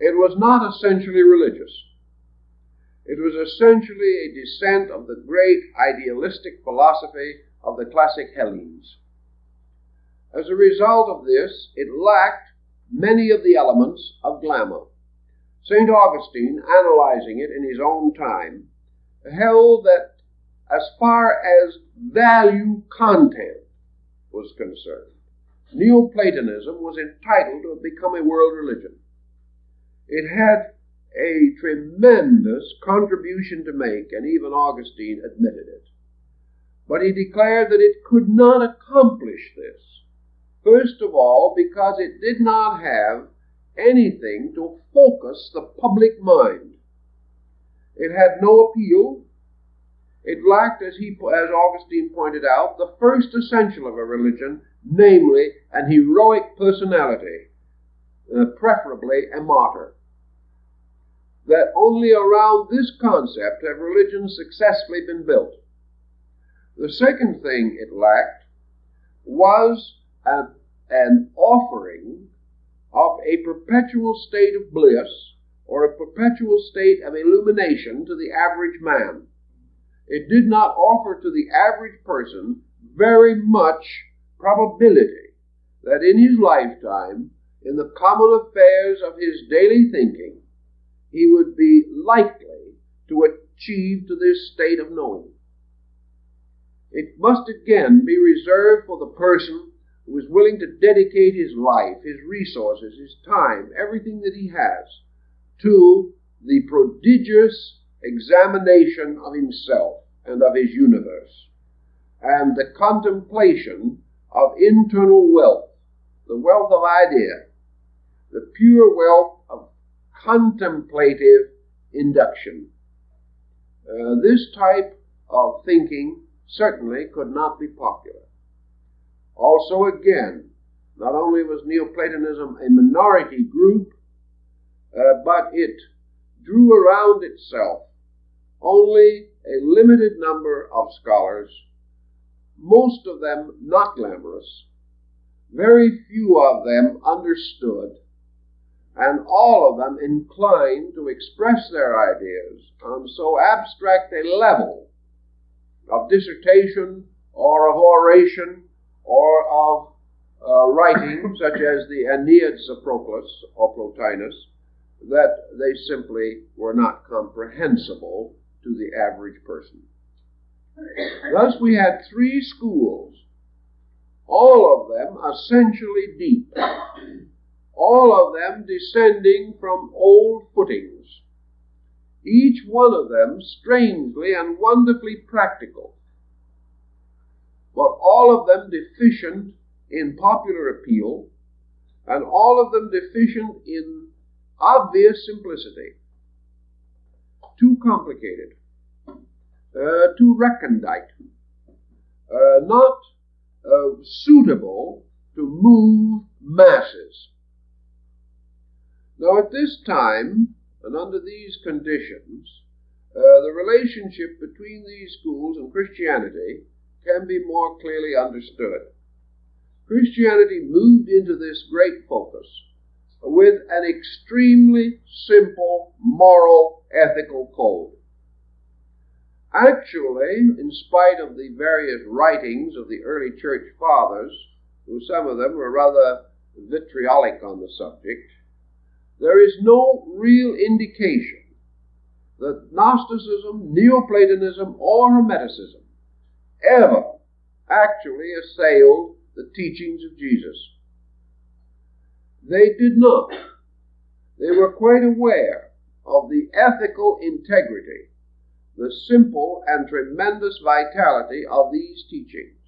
A: it was not essentially religious. It was essentially a descent of the great idealistic philosophy of the classic Hellenes. As a result of this, it lacked many of the elements of glamour. St. Augustine, analyzing it in his own time, held that as far as value content was concerned, Neoplatonism was entitled to become a world religion. It had a tremendous contribution to make, and even Augustine admitted it. But he declared that it could not accomplish this. First of all, because it did not have anything to focus the public mind. It had no appeal. It lacked, as Augustine pointed out, the first essential of a religion, namely an heroic personality, preferably a martyr. That only around this concept have religions successfully been built. The second thing it lacked was an offering of a perpetual state of bliss or a perpetual state of illumination to the average man. It did not offer to the average person very much probability that in his lifetime, in the common affairs of his daily thinking, he would be likely to achieve to this state of knowing. It must again be reserved for the person who is willing to dedicate his life, his resources, his time, everything that he has, to the prodigious examination of himself and of his universe, and the contemplation of internal wealth, the wealth of idea, the pure wealth of contemplative induction. This type of thinking certainly could not be popular. Also, again, not only was Neoplatonism a minority group, but it drew around itself only a limited number of scholars, most of them not glamorous, very few of them understood, and all of them inclined to express their ideas on so abstract a level of dissertation or of oration or of writing, such as the Aeneads of Proclus or Plotinus, that they simply were not comprehensible to the average person. Thus we had three schools, all of them essentially deep, all of them descending from old footings, each one of them strangely and wonderfully practical, but all of them deficient in popular appeal, and all of them deficient in obvious simplicity, too complicated, too recondite, not suitable to move masses. Now, at this time, and under these conditions, the relationship between these schools and Christianity can be more clearly understood. Christianity moved into this great focus with an extremely simple moral ethical code. Actually, in spite of the various writings of the early church fathers, who some of them were rather vitriolic on the subject, there is no real indication that Gnosticism, Neoplatonism, or Hermeticism ever actually assailed the teachings of Jesus. They did not. They were quite aware of the ethical integrity, the simple and tremendous vitality of these teachings.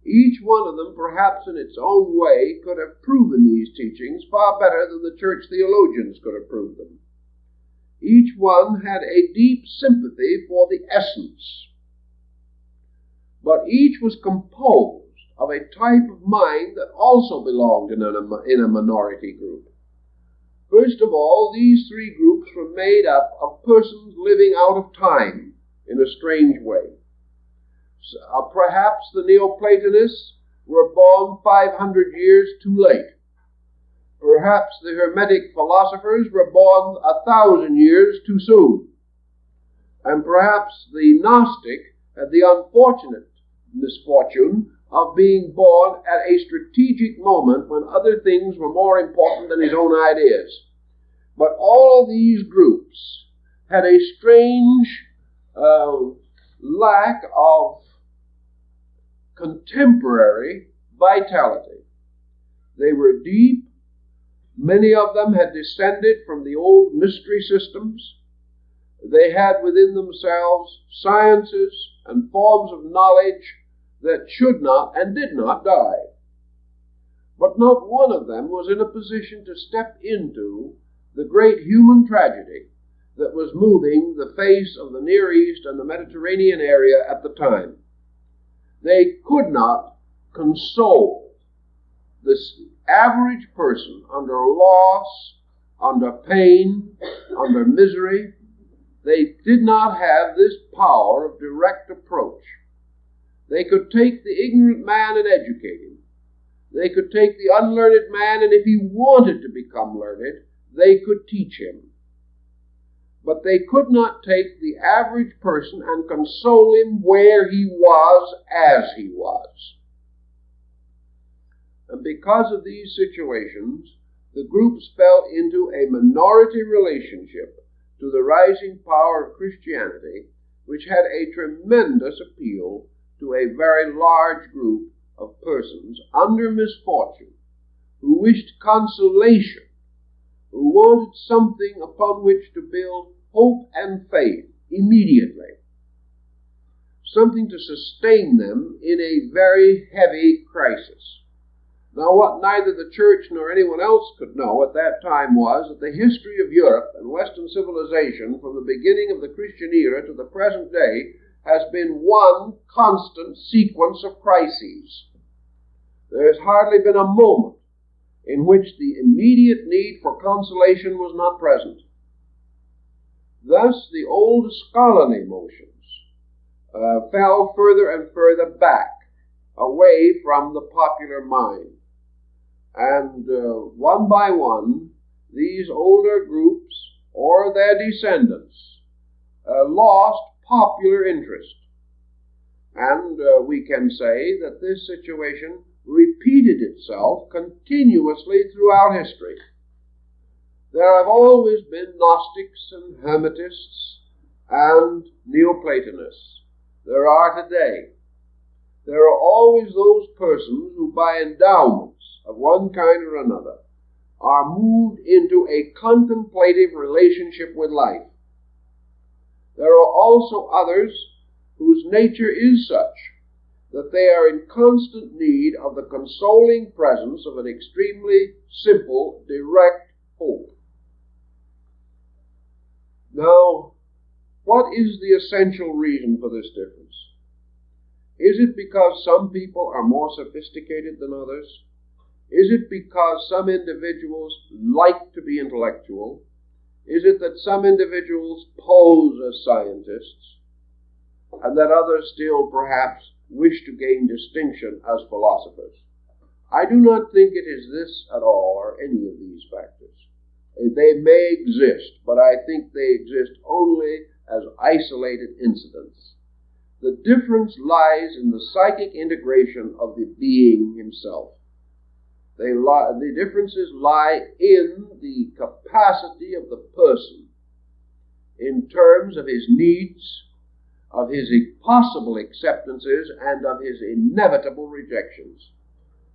A: Each one of them, perhaps in its own way, could have proven these teachings far better than the church theologians could have proved them. Each one had a deep sympathy for the essence, but each was composed of a type of mind that also belonged in a minority group. First of all, these three groups were made up of persons living out of time in a strange way. Perhaps the Neoplatonists were born 500 years too late. Perhaps the Hermetic philosophers were born 1,000 years too soon. And perhaps the Gnostic had the unfortunate misfortune of being born at a strategic moment when other things were more important than his own ideas. But all of these groups had a strange lack of contemporary vitality. They were deep, Many of them had descended from the old mystery systems. They had within themselves sciences and forms of knowledge that should not and did not die. But not one of them was in a position to step into the great human tragedy that was moving the face of the Near East and the Mediterranean area at the time. They could not console this average person under loss, under pain, under misery. They did not have this power of direct approach. They could take the ignorant man and educate him. They could take the unlearned man, and if he wanted to become learned, they could teach him. But they could not take the average person and console him where he was as he was. And because of these situations, the groups fell into a minority relationship to the rising power of Christianity, which had a tremendous appeal to a very large group of persons under misfortune, who wished consolation, who wanted something upon which to build hope and faith immediately, something to sustain them in a very heavy crisis. Now, what neither the church nor anyone else could know at that time was that the history of Europe and Western civilization from the beginning of the Christian era to the present day has been one constant sequence of crises. There has hardly been a moment in which the immediate need for consolation was not present. Thus, the old scholarly motions fell further and further back, away from the popular mind. And one by one, these older groups, or their descendants, lost popular interest. And we can say that this situation repeated itself continuously throughout history. There have always been Gnostics and Hermetists and Neoplatonists. There are today. There are always those persons who, by endowments of one kind or another, are moved into a contemplative relationship with life. There are also others whose nature is such that they are in constant need of the consoling presence of an extremely simple, direct hope. Now, what is the essential reason for this difference? Is it because some people are more sophisticated than others? Is it because some individuals like to be intellectual? Is it that some individuals pose as scientists, and that others still perhaps wish to gain distinction as philosophers? I do not think it is this at all, or any of these factors. They may exist, but I think they exist only as isolated incidents. The difference lies in the psychic integration of the being himself. The differences lie in the capacity of the person in terms of his needs, of his possible acceptances, and of his inevitable rejections.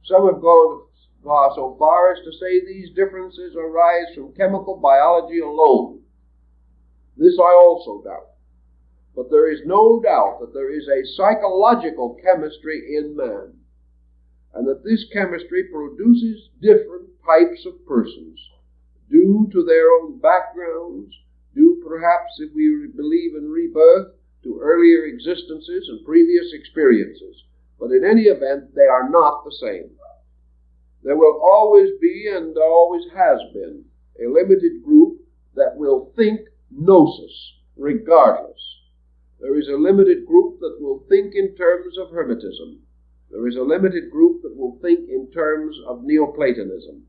A: Some have gone so far as to say these differences arise from chemical biology alone. This I also doubt. But there is no doubt that there is a psychological chemistry in man, and that this chemistry produces different types of persons, due to their own backgrounds, due perhaps, if we believe in rebirth, to earlier existences and previous experiences. But in any event, they are not the same. There will always be, and always has been, a limited group that will think gnosis, regardless. There is a limited group that will think in terms of Hermetism. There is a limited group that will think in terms of Neoplatonism.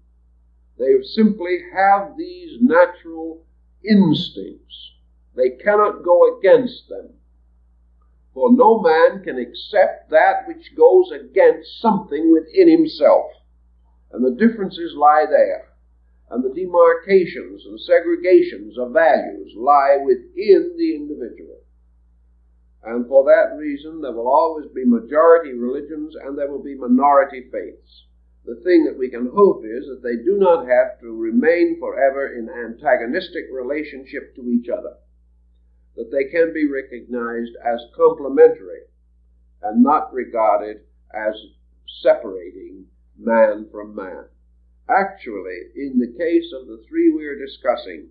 A: They simply have these natural instincts. They cannot go against them. For no man can accept that which goes against something within himself. And the differences lie there. And the demarcations and segregations of values lie within the individual. And for that reason, there will always be majority religions and there will be minority faiths. the thing that we can hope is that they do not have to remain forever in antagonistic relationship to each other, that they can be recognized as complementary and not regarded as separating man from man. Actually, in the case of the three we are discussing,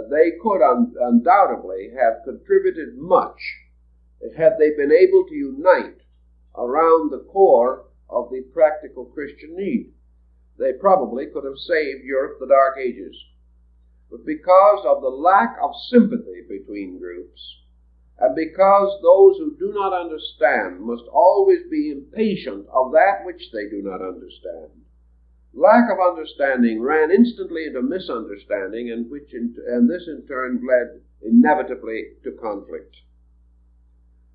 A: they could undoubtedly have contributed much had they been able to unite around the core of the practical Christian need. They probably could have saved Europe the Dark Ages. But because of the lack of sympathy between groups, and because those who do not understand must always be impatient of that which they do not understand, lack of understanding ran instantly into misunderstanding, and this in turn led inevitably to conflict.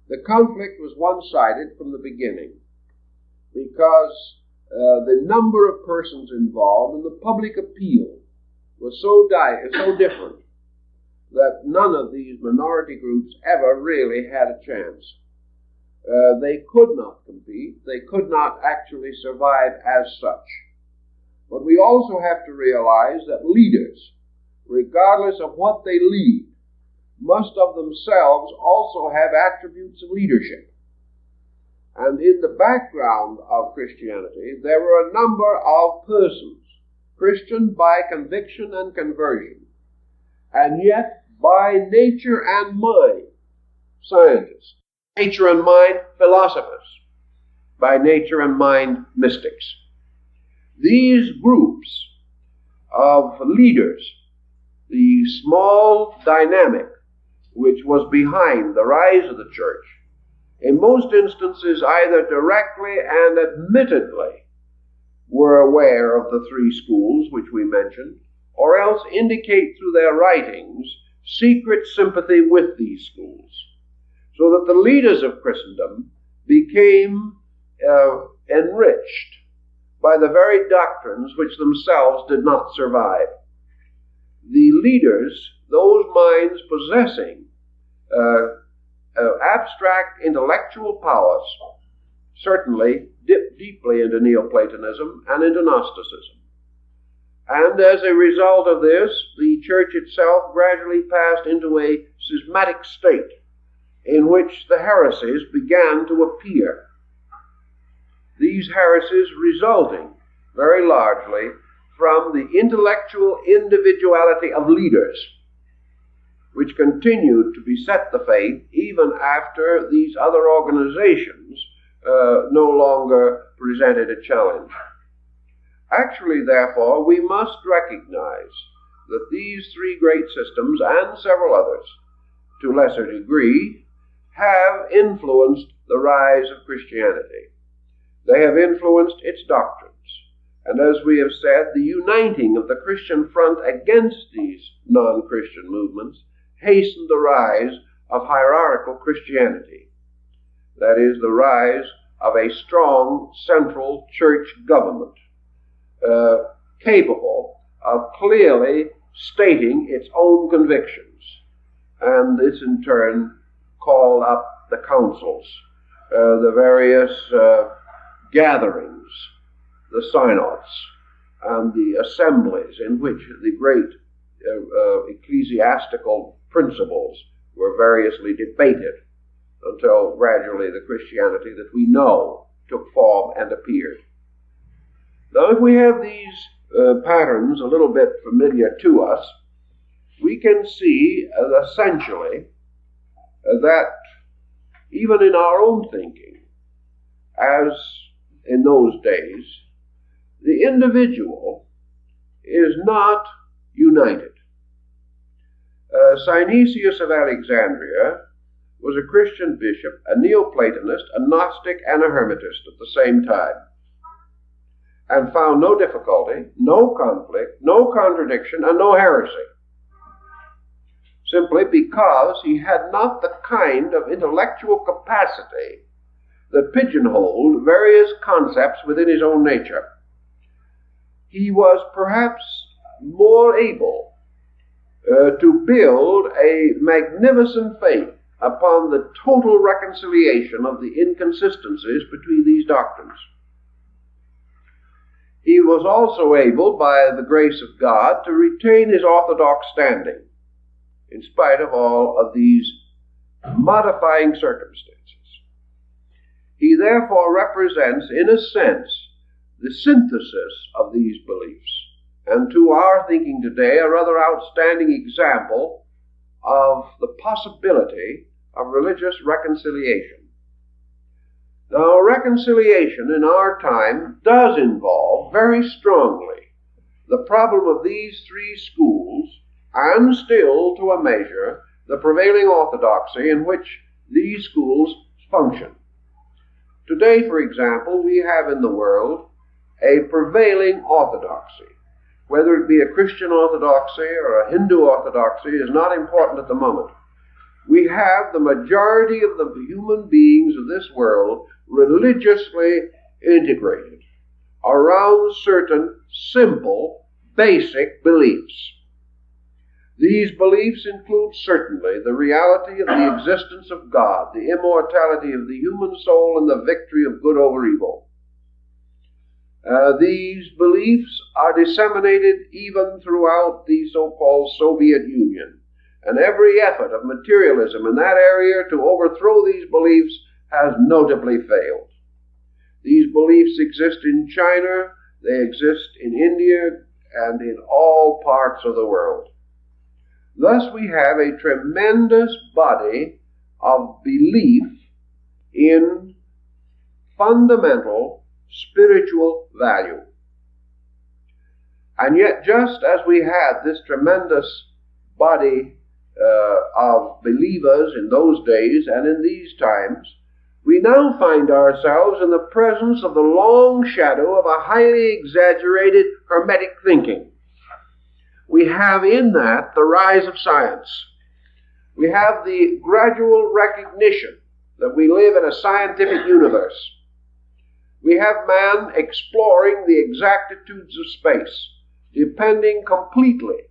A: The conflict was one-sided from the beginning, because the number of persons involved and the public appeal was so different that none of these minority groups ever really had a chance. They could not compete. They could not actually survive as such. But we also have to realize that leaders, regardless of what they lead, must of themselves also have attributes of leadership. And in the background of Christianity, there were a number of persons, Christian by conviction and conversion, and yet by nature and mind, scientists, nature and mind, philosophers, by nature and mind, mystics. These groups of leaders, the small dynamic which was behind the rise of the church, in most instances either directly and admittedly were aware of the three schools which we mentioned, or else indicate through their writings secret sympathy with these schools, so that the leaders of Christendom became enriched by the very doctrines which themselves did not survive. The leaders, those minds possessing abstract intellectual powers, certainly dipped deeply into Neoplatonism and into Gnosticism. And as a result of this, the church itself gradually passed into a schismatic state in which the heresies began to appear. These heresies resulting very largely from the intellectual individuality of leaders, which continued to beset the faith even after these other organizations no longer presented a challenge. Actually, therefore, we must recognize that these three great systems, and several others, to lesser degree, have influenced the rise of Christianity. They have influenced its doctrines. And as we have said, the uniting of the Christian front against these non-Christian movements hastened the rise of hierarchical Christianity. That is, the rise of a strong central church government, capable of clearly stating its own convictions. And this in turn called up the councils, the various gatherings, the synods, and the assemblies in which the great ecclesiastical principles were variously debated until gradually the Christianity that we know took form and appeared. Now, if we have these patterns a little bit familiar to us, we can see essentially that even in our own thinking, as in those days, the individual is not united. Synesius of Alexandria was a Christian bishop, a Neoplatonist, a Gnostic, and a Hermetist at the same time, and found no difficulty, no conflict, no contradiction, and no heresy, simply because he had not the kind of intellectual capacity that pigeonholed various concepts within his own nature. He was perhaps more able to build a magnificent faith upon the total reconciliation of the inconsistencies between these doctrines. was also able, by the grace of God, to retain his orthodox standing, in spite of all of these modifying circumstances. He therefore represents, in a sense, the synthesis of these beliefs, and to our thinking today, a rather outstanding example of the possibility of religious reconciliation. Now, reconciliation in our time does involve very strongly the problem of these three schools, and still, to a measure, the prevailing orthodoxy in which these schools function. Today, for example, we have in the world a prevailing orthodoxy. Whether it be a Christian orthodoxy or a Hindu orthodoxy is not important at the moment. We have the majority of the human beings of this world religiously integrated around certain simple, basic beliefs. These beliefs include certainly the reality of the existence of God, the immortality of the human soul, and the victory of good over evil. These beliefs are disseminated even throughout the so-called Soviet Union, and every effort of materialism in that area to overthrow these beliefs has notably failed. These beliefs exist in China, they exist in India, and in all parts of the world. Thus we have a tremendous body of belief in fundamental spiritual value. And yet, just as we had this tremendous body of believers in those days and in these times, we now find ourselves in the presence of the long shadow of a highly exaggerated Hermetic thinking. We have in that the rise of science. We have the gradual recognition that we live in a scientific universe. We have man exploring the exactitudes of space, depending completely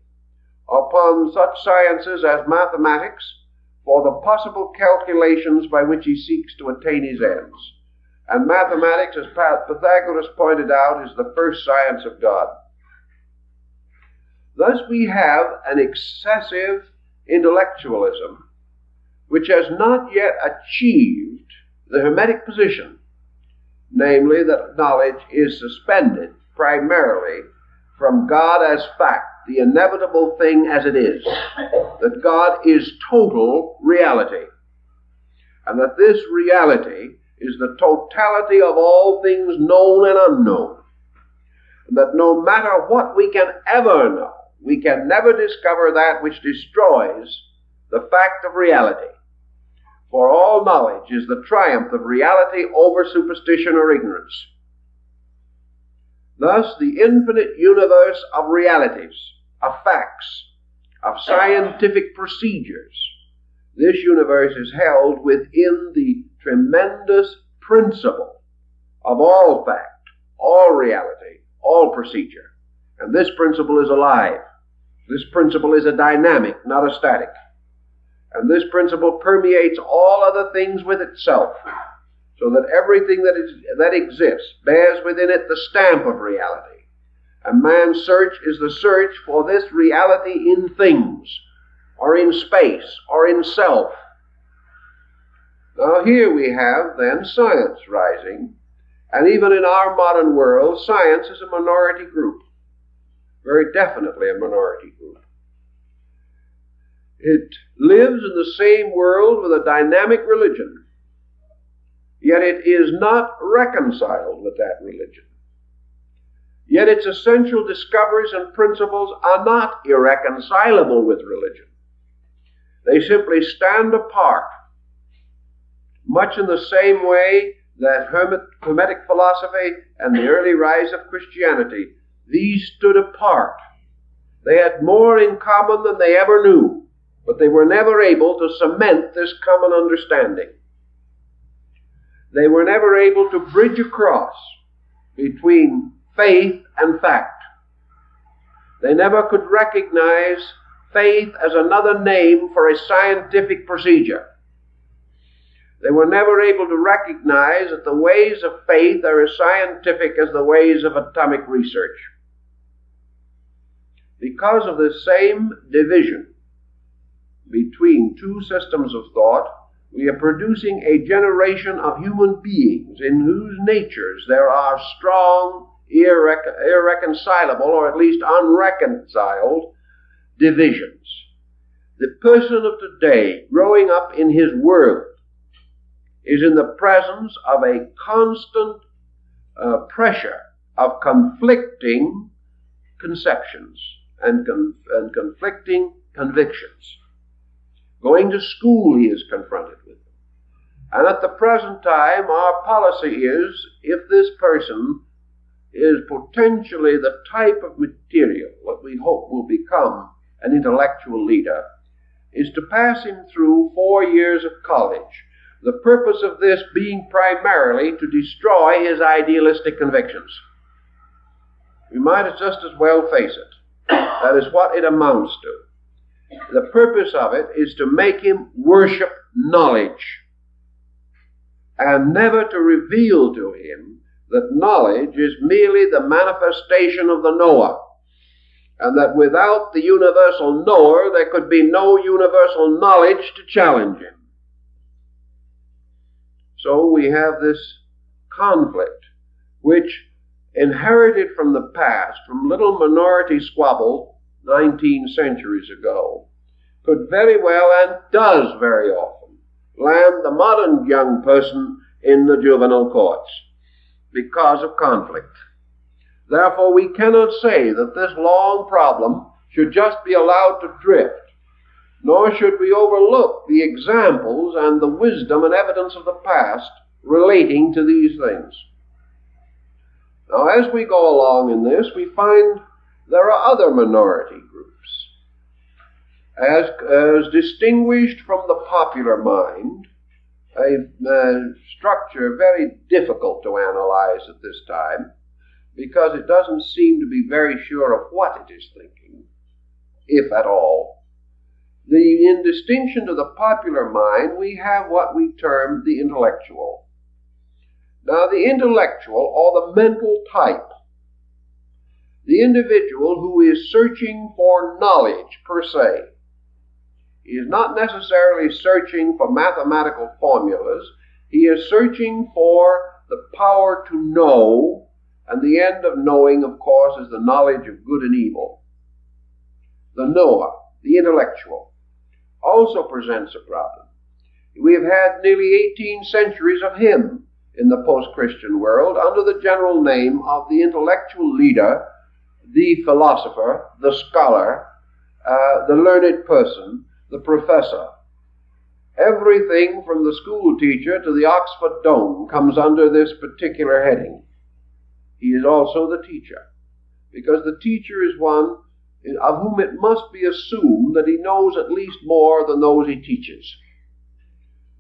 A: upon such sciences as mathematics for the possible calculations by which he seeks to attain his ends. And mathematics, as Pythagoras pointed out, is the first science of God. Thus we have an excessive intellectualism which has not yet achieved the Hermetic position, namely that knowledge is suspended primarily from God as fact, the inevitable thing as it is, that God is total reality, and that this reality is the totality of all things known and unknown, and that no matter what we can ever know, we can never discover that which destroys the fact of reality. For all knowledge is the triumph of reality over superstition or ignorance. Thus, the infinite universe of realities, of facts, of scientific procedures, this universe is held within the tremendous principle of all fact, all reality, all procedure. And this principle is alive. This principle is a dynamic, not a static. And this principle permeates all other things with itself, so that everything that exists bears within it the stamp of reality. And man's search is the search for this reality in things, or in space, or in self. Now here we have then science rising, and even in our modern world, science is a minority group. Very definitely a minority group. It lives in the same world with a dynamic religion, yet it is not reconciled with that religion. Yet its essential discoveries and principles are not irreconcilable with religion. They simply stand apart, much in the same way that Hermetic philosophy and the early rise of Christianity, these stood apart. They had more in common than they ever knew, but they were never able to cement this common understanding. They were never able to bridge across between faith and fact. They never could recognize faith as another name for a scientific procedure. They were never able to recognize that the ways of faith are as scientific as the ways of atomic research. Because of this same division between two systems of thought, we are producing a generation of human beings in whose natures there are strong, irreconcilable, or at least unreconciled divisions. The person of today, growing up in his world, is in the presence of a constant pressure of conflicting conceptions and conflicting convictions. Going to school, he is confronted with them. And at the present time, our policy is, if this person is potentially the type of material what we hope will become an intellectual leader, is to pass him through 4 years of college. The purpose of this being primarily to destroy his idealistic convictions. We might just as well face it. That is what it amounts to. The purpose of it is to make him worship knowledge, and never to reveal to him that knowledge is merely the manifestation of the knower, and that without the universal knower there could be no universal knowledge to challenge him. So we have this conflict, which inherited from the past, from little minority squabble 19 centuries ago, could very well, and does very often, land the modern young person in the juvenile courts because of conflict. Therefore, we cannot say that this long problem should just be allowed to drift, nor should we overlook the examples and the wisdom and evidence of the past relating to these things. Now, as we go along in this, we find there are other minority groups, as distinguished from the popular mind, a structure very difficult to analyze at this time, because it doesn't seem to be very sure of what it is thinking, if at all. In distinction to the popular mind, we have what we term the intellectual. Now, the intellectual, or the mental type, the individual who is searching for knowledge per se, he is not necessarily searching for mathematical formulas. He is searching for the power to know, and the end of knowing, of course, is the knowledge of good and evil. The knower, the intellectual, also presents a problem. We have had nearly 18 centuries of him in the post-Christian world under the general name of the intellectual leader, the philosopher, the scholar, the learned person, the professor. Everything from the school teacher to the Oxford Dome comes under this particular heading. He is also the teacher, because the teacher is one of whom it must be assumed that he knows at least more than those he teaches.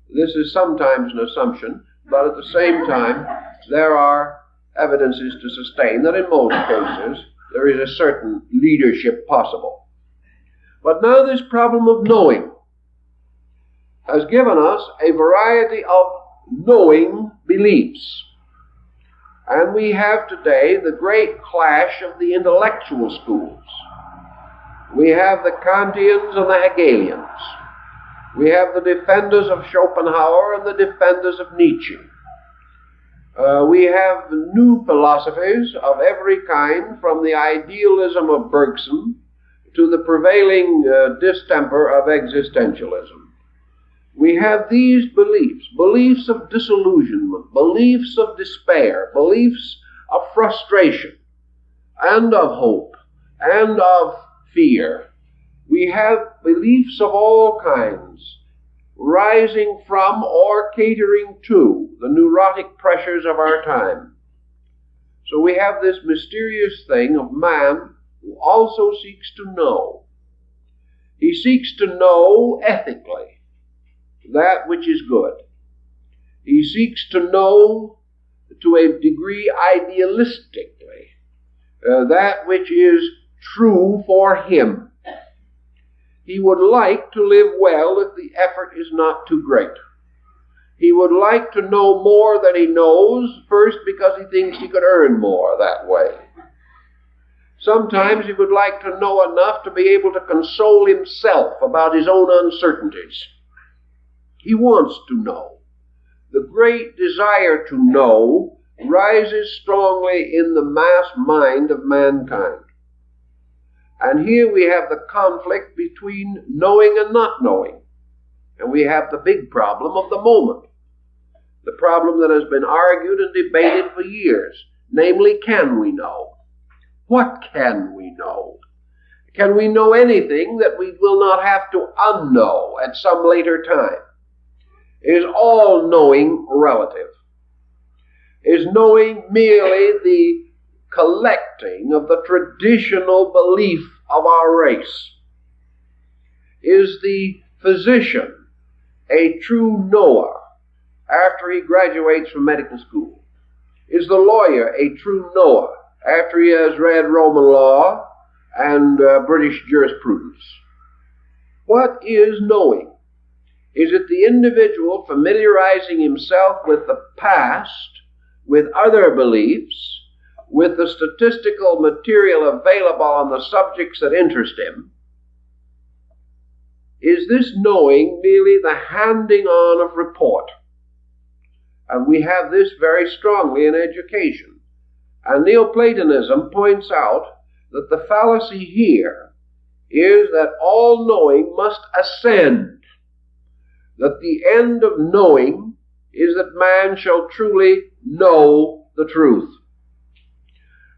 A: This is sometimes an assumption, but at the same time, there are evidences to sustain that in most cases there is a certain leadership possible. But now this problem of knowing has given us a variety of knowing beliefs. And we have today the great clash of the intellectual schools. We have the Kantians and the Hegelians. We have the defenders of Schopenhauer and the defenders of Nietzsche. We have new philosophies of every kind, from the idealism of Bergson to the prevailing distemper of existentialism. We have these beliefs, beliefs of disillusionment, beliefs of despair, beliefs of frustration, and of hope, and of fear. We have beliefs of all kinds, rising from or catering to the neurotic pressures of our time. So we have this mysterious thing of man who also seeks to know. He seeks to know ethically that which is good. He seeks to know to a degree idealistically that which is true for him. He would like to live well if the effort is not too great. He would like to know more than he knows, first because he thinks he could earn more that way. Sometimes he would like to know enough to be able to console himself about his own uncertainties. He wants to know. The great desire to know rises strongly in the mass mind of mankind. And here we have the conflict between knowing and not knowing. And we have the big problem of the moment. The problem that has been argued and debated for years. Namely, can we know? What can we know? Can we know anything that we will not have to unknow at some later time? Is all knowing relative? Is knowing merely the collecting of the traditional belief of our race? Is the physician a true knower after he graduates from medical school? Is the lawyer a true knower after he has read Roman law and British jurisprudence? What is knowing? Is it the individual familiarizing himself with the past, with other beliefs, with the statistical material available on the subjects that interest him? Is this knowing merely the handing on of report? And we have this very strongly in education. And Neoplatonism points out that the fallacy here is that all knowing must ascend, that the end of knowing is that man shall truly know the truth,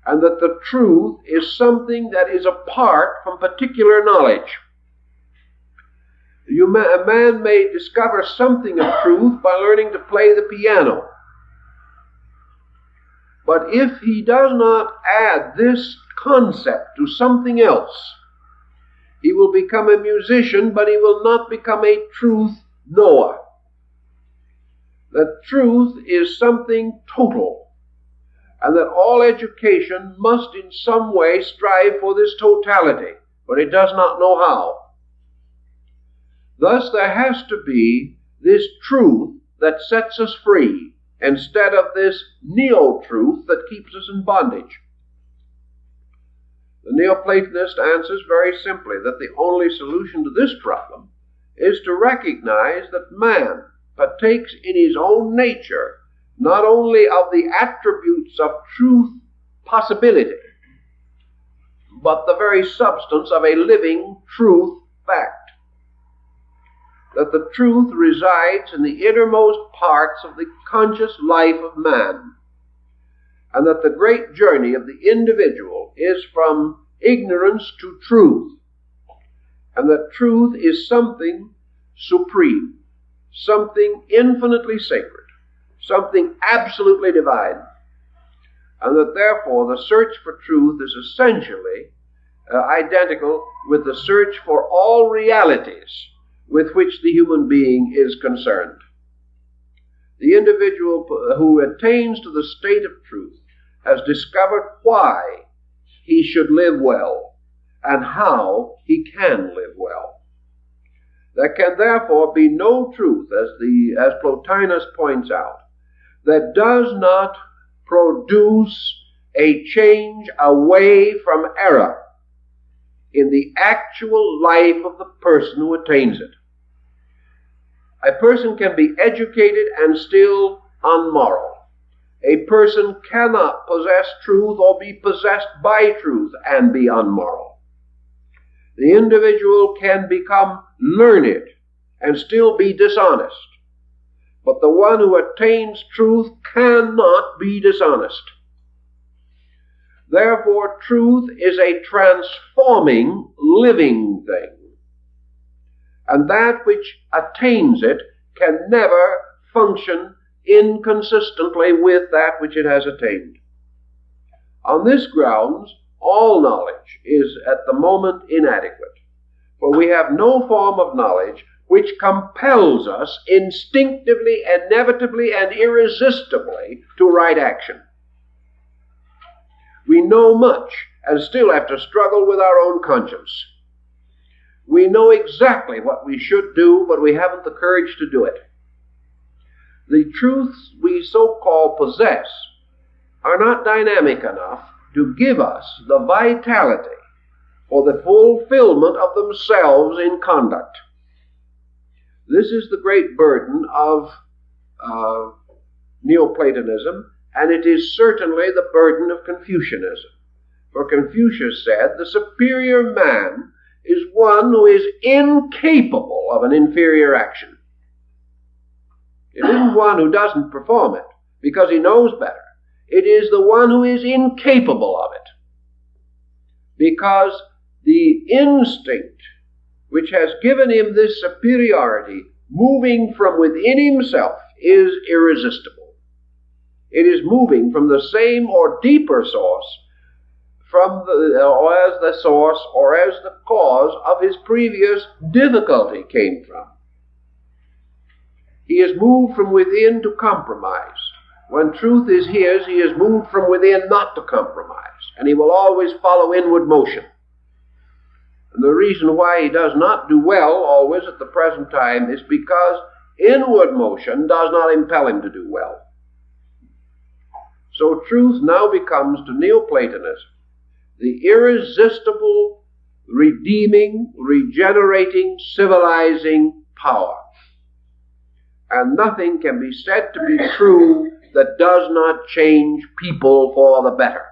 A: and that the truth is something that is apart from particular knowledge. A man may discover something of truth by learning to play the piano. But if he does not add this concept to something else, he will become a musician, but he will not become a truth knower. That truth is something total, and that all education must in some way strive for this totality, but it does not know how. Thus there has to be this truth that sets us free, instead of this neo-truth that keeps us in bondage. The Neoplatonist answers very simply that the only solution to this problem is to recognize that man partakes in his own nature not only of the attributes of truth possibility, but the very substance of a living truth fact. That the truth resides in the innermost parts of the conscious life of man, and that the great journey of the individual is from ignorance to truth, and that truth is something supreme, something infinitely sacred, something absolutely divine, and that therefore the search for truth is essentially identical with the search for all realities with which the human being is concerned. The individual who attains to the state of truth has discovered why he should live well and how he can live well. There can therefore be no truth, as Plotinus points out, that does not produce a change away from error in the actual life of the person who attains it. A person can be educated and still unmoral. A person cannot possess truth or be possessed by truth and be unmoral. The individual can become learned and still be dishonest. But the one who attains truth cannot be dishonest. Therefore, truth is a transforming, living thing. And that which attains it can never function inconsistently with that which it has attained. On this grounds, all knowledge is at the moment inadequate, for we have no form of knowledge which compels us instinctively, inevitably, and irresistibly to right action. We know much and still have to struggle with our own conscience. We know exactly what we should do, but we haven't the courage to do it. the truths we so-called possess are not dynamic enough to give us the vitality or the fulfillment of themselves in conduct. This is the great burden of Neoplatonism, and it is certainly the burden of Confucianism. For Confucius said, the superior man is one who is incapable of an inferior action. It isn't one who doesn't perform it because he knows better. It is the one who is incapable of it, because the instinct which has given him this superiority moving from within himself is irresistible. It is moving from the same or deeper source or as the source or as the cause of his previous difficulty came from. He is moved from within to compromise. When truth is his, he is moved from within not to compromise, and he will always follow inward motion. And the reason why he does not do well always at the present time is because inward motion does not impel him to do well. So truth now becomes to Neoplatonism the irresistible, redeeming, regenerating, civilizing power. And nothing can be said to be true that does not change people for the better.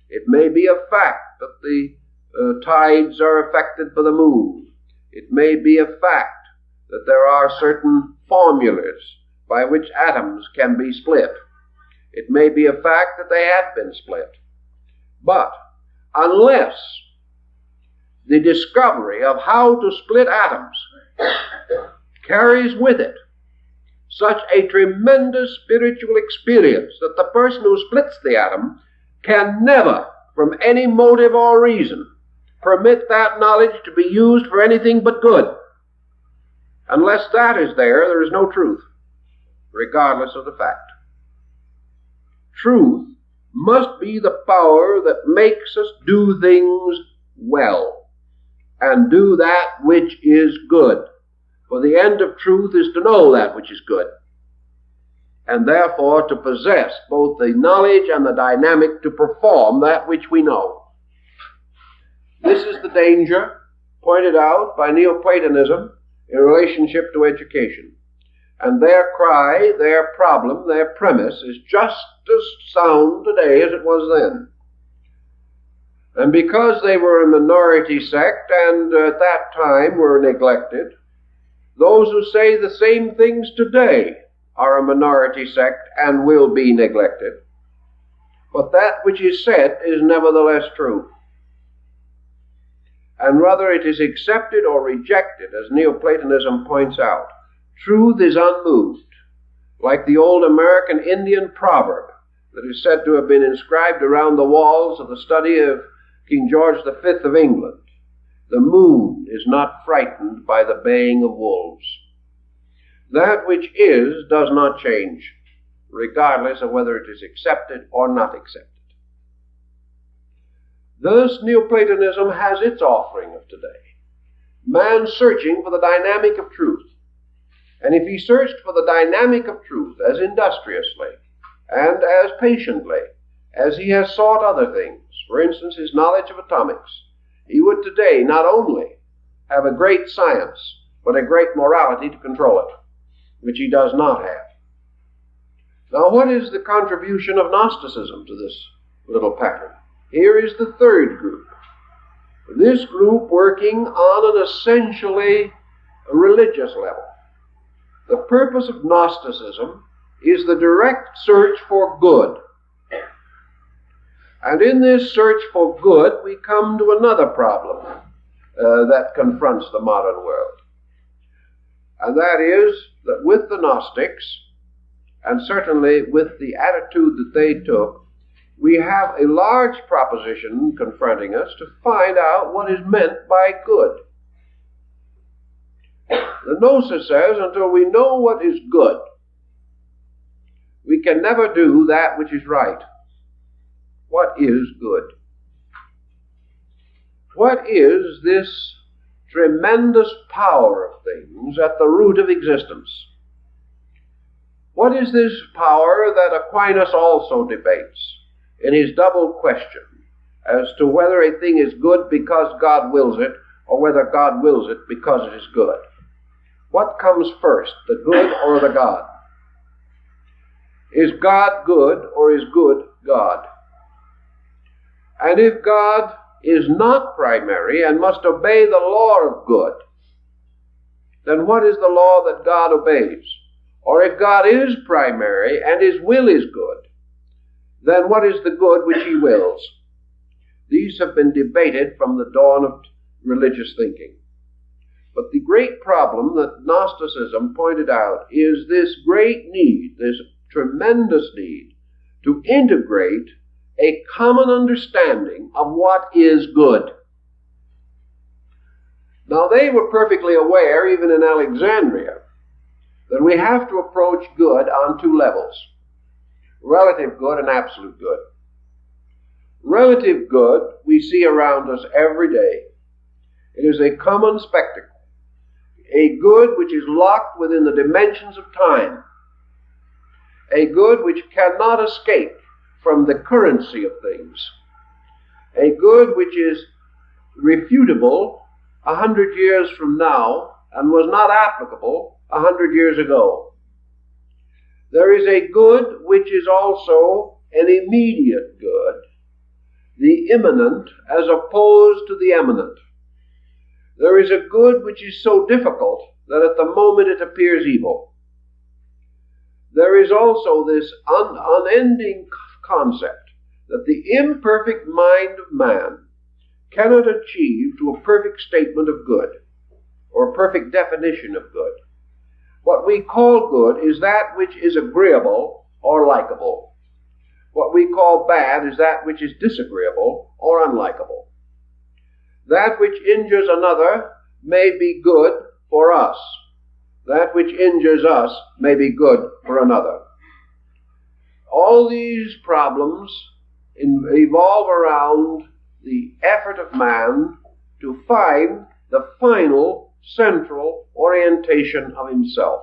A: It may be a fact that the tides are affected by the moon. It may be a fact that there are certain formulas by which atoms can be split. It may be a fact that they have been split. But unless the discovery of how to split atoms carries with it such a tremendous spiritual experience that the person who splits the atom can never, from any motive or reason, permit that knowledge to be used for anything but good. Unless that is there, there is no truth, regardless of the fact. Truth must be the power that makes us do things well and do that which is good. For the end of truth is to know that which is good, and therefore to possess both the knowledge and the dynamic to perform that which we know. This is the danger pointed out by Neoplatonism in relationship to education. And their cry, their problem, their premise is just as sound today as it was then. And because they were a minority sect and at that time were neglected, those who say the same things today are a minority sect and will be neglected. But that which is said is nevertheless true. And whether it is accepted or rejected, as Neoplatonism points out, truth is unmoved, like the old American Indian proverb that is said to have been inscribed around the walls of the study of King George V of England. The moon is not frightened by the baying of wolves. That which is does not change, regardless of whether it is accepted or not accepted. Thus, Neoplatonism has its offering of today. Man searching for the dynamic of truth. And if he searched for the dynamic of truth as industriously and as patiently as he has sought other things, for instance, his knowledge of atomics, he would today not only have a great science, but a great morality to control it, which he does not have. Now, what is the contribution of Gnosticism to this little pattern? Here is the third group. This group working on an essentially religious level. The purpose of Gnosticism is the direct search for good. And in this search for good, we come to another problem that confronts the modern world. And that is that with the Gnostics, and certainly with the attitude that they took, we have a large proposition confronting us to find out what is meant by good. The Gnosis says, until we know what is good, we can never do that which is right. What is good? What is this tremendous power of things at the root of existence? What is this power that Aquinas also debates in his double question as to whether a thing is good because God wills it, or whether God wills it because it is good? What comes first, the good or the God? Is God good, or is good God? And if God is not primary and must obey the law of good, then what is the law that God obeys? Or if God is primary and his will is good, then what is the good which he wills? These have been debated from the dawn of religious thinking. But the great problem that Gnosticism pointed out is this great need, this tremendous need, to integrate a common understanding of what is good. Now, they were perfectly aware, even in Alexandria, that we have to approach good on two levels: relative good and absolute good. Relative good we see around us every day. It is a common spectacle, a good which is locked within the dimensions of time, a good which cannot escape from the currency of things, a good which is refutable 100 years from now and was not applicable 100 years ago. There is a good which is also an immediate good, the immanent as opposed to the eminent. There is a good which is so difficult that at the moment it appears evil. There is also this unending concept that the imperfect mind of man cannot achieve to a perfect statement of good, or a perfect definition of good. What we call good is that which is agreeable or likable. What we call bad is that which is disagreeable or unlikable. That which injures another may be good for us. That which injures us may be good for another. All these problems evolve around the effort of man to find the final central orientation of himself.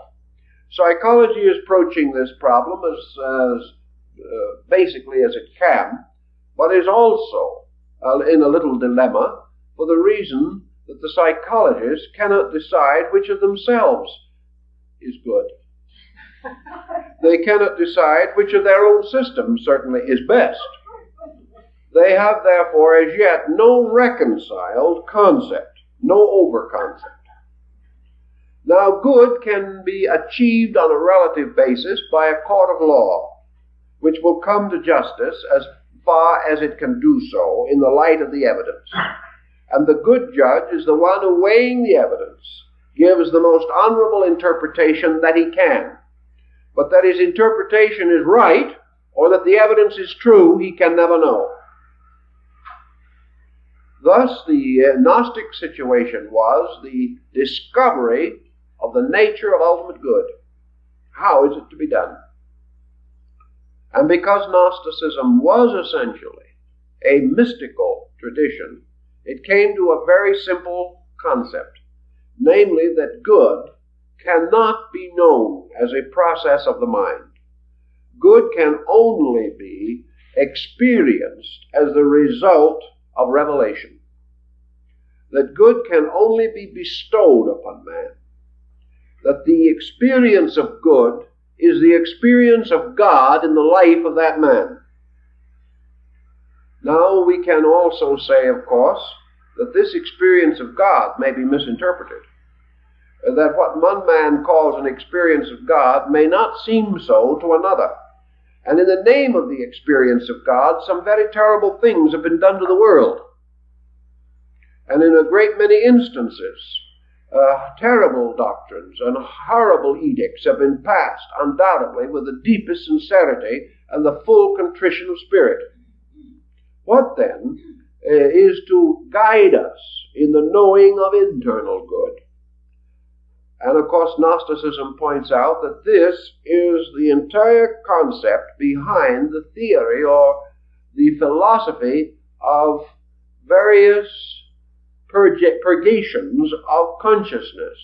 A: Psychology is approaching this problem as basically as it can, but is also in a little dilemma for the reason that the psychologists cannot decide which of themselves is good. They cannot decide which of their own system certainly is best. They have therefore as yet no reconciled concept, no over-concept. Now, good can be achieved on a relative basis by a court of law, which will come to justice as far as it can do so in the light of the evidence. And the good judge is the one who, weighing the evidence, gives the most honorable interpretation that he can. But that his interpretation is right, or that the evidence is true, he can never know. Thus, the Gnostic situation was the discovery of the nature of ultimate good. How is it to be done? And because Gnosticism was essentially a mystical tradition, it came to a very simple concept, namely that good cannot be known as a process of the mind. Good can only be experienced as the result of revelation. That good can only be bestowed upon man. That the experience of good is the experience of God in the life of that man. Now we can also say, of course, that this experience of God may be misinterpreted. That what one man calls an experience of God may not seem so to another. And in the name of the experience of God, some very terrible things have been done to the world. And in a great many instances, terrible doctrines and horrible edicts have been passed, undoubtedly with the deepest sincerity and the full contrition of spirit. What then is to guide us in the knowing of internal good? And of course, Gnosticism points out that this is the entire concept behind the theory or the philosophy of various purgations of consciousness,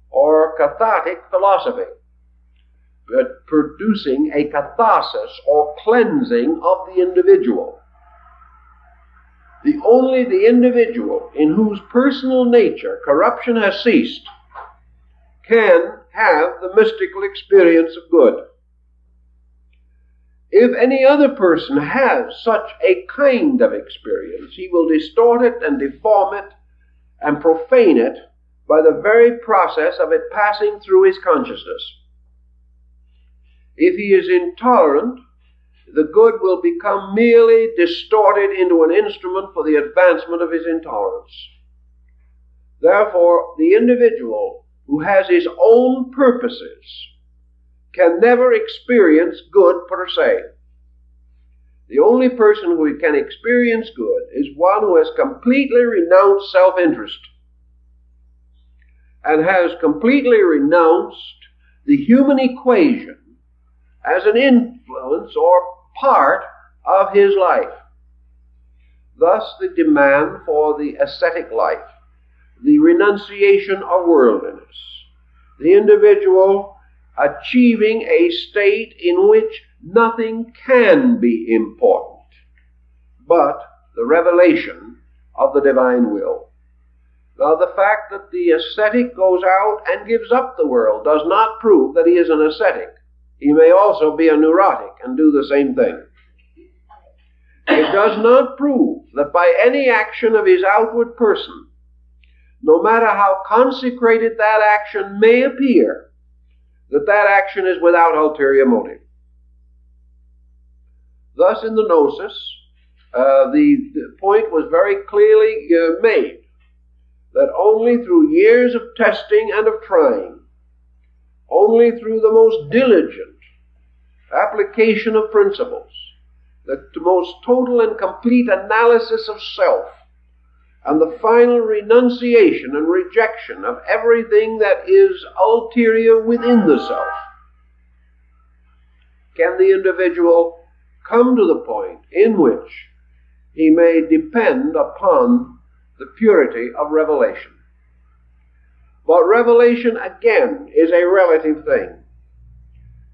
A: or cathartic philosophy. producing a catharsis or cleansing of the individual. Only the individual in whose personal nature corruption has ceased can have the mystical experience of good. If any other person has such a kind of experience, he will distort it and deform it and profane it by the very process of it passing through his consciousness. If he is intolerant, the good will become merely distorted into an instrument for the advancement of his intolerance. Therefore, the individual who has his own purposes can never experience good per se. The only person who can experience good is one who has completely renounced self-interest and has completely renounced the human equation as an influence or part of his life. Thus the demand for the ascetic life, the renunciation of worldliness, the individual achieving a state in which nothing can be important but the revelation of the divine will. Now, the fact that the ascetic goes out and gives up the world does not prove that he is an ascetic. He may also be a neurotic and do the same thing. It does not prove that by any action of his outward person, no matter how consecrated that action may appear, that that action is without ulterior motive. Thus, in the Gnosis, the point was very clearly made that only through years of testing and of trying, only through the most diligent application of principles, the most total and complete analysis of self, and the final renunciation and rejection of everything that is ulterior within the self, can the individual come to the point in which he may depend upon the purity of revelation. But revelation, again, is a relative thing.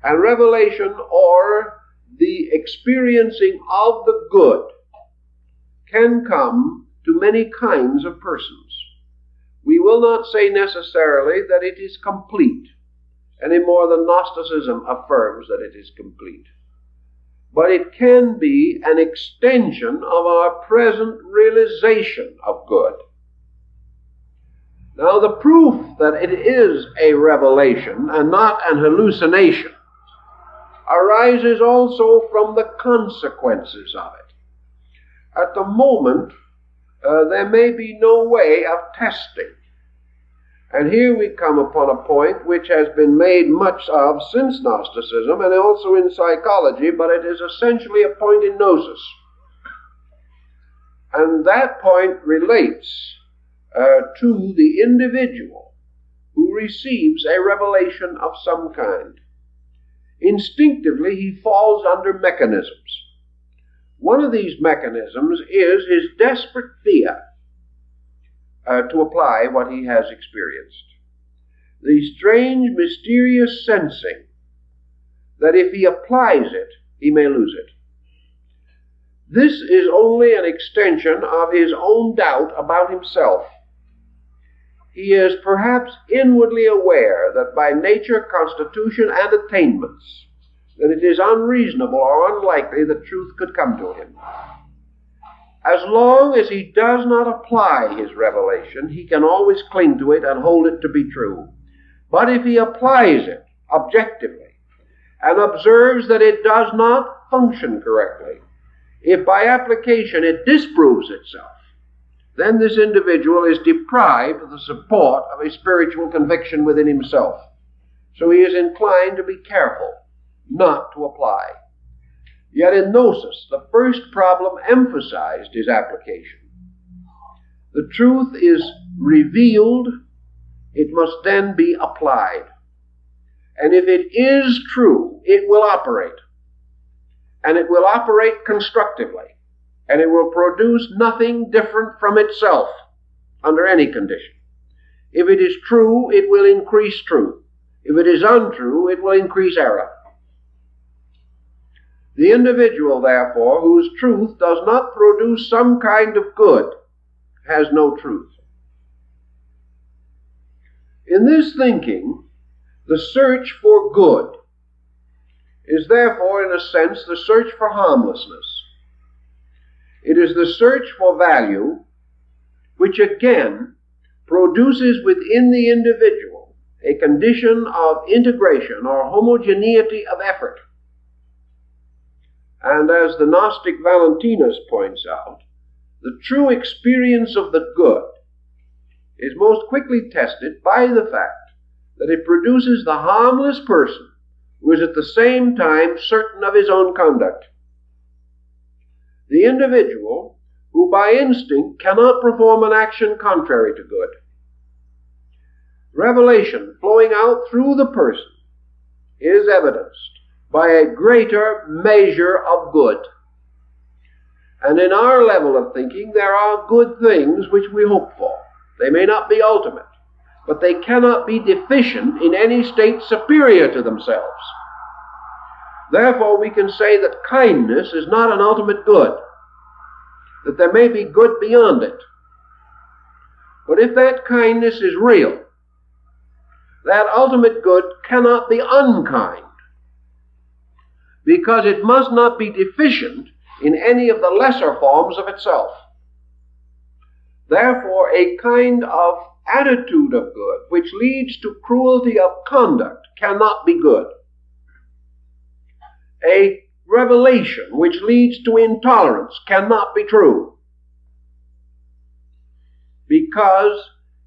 A: And revelation, or the experiencing of the good, can come to many kinds of persons. We will not say necessarily that it is complete, any more than Gnosticism affirms that it is complete. But it can be an extension of our present realization of good. Now, the proof that it is a revelation and not an hallucination arises also from the consequences of it. At the moment, there may be no way of testing. And here we come upon a point which has been made much of since Gnosticism and also in psychology, but it is essentially a point in Gnosis. And that point relates to the individual who receives a revelation of some kind. Instinctively, he falls under mechanisms. One of these mechanisms is his desperate fear to apply what he has experienced. The strange, mysterious sensing that if he applies it, he may lose it. This is only an extension of his own doubt about himself. He is perhaps inwardly aware that by nature, constitution, and attainments, that it is unreasonable or unlikely that truth could come to him. As long as he does not apply his revelation, he can always cling to it and hold it to be true. But if he applies it objectively and observes that it does not function correctly, if by application it disproves itself, then this individual is deprived of the support of a spiritual conviction within himself. So he is inclined to be careful not to apply. Yet in Gnosis, the first problem emphasized is application. The truth is revealed, it must then be applied. And if it is true, it will operate. And it will operate constructively. And it will produce nothing different from itself under any condition. If it is true, it will increase truth. If it is untrue, it will increase error. The individual, therefore, whose truth does not produce some kind of good, has no truth. In this thinking, the search for good is therefore, in a sense, the search for harmlessness. It is the search for value, which again produces within the individual a condition of integration or homogeneity of effort. And as the Gnostic Valentinus points out, the true experience of the good is most quickly tested by the fact that it produces the harmless person who is at the same time certain of his own conduct. The individual who by instinct cannot perform an action contrary to good. Revelation flowing out through the person is evidenced by a greater measure of good. And in our level of thinking, there are good things which we hope for. They may not be ultimate, but they cannot be deficient in any state superior to themselves. Therefore, we can say that kindness is not an ultimate good, that there may be good beyond it. But if that kindness is real, that ultimate good cannot be unkind, because it must not be deficient in any of the lesser forms of itself. Therefore, a kind of attitude of good which leads to cruelty of conduct cannot be good. A revelation which leads to intolerance cannot be true, because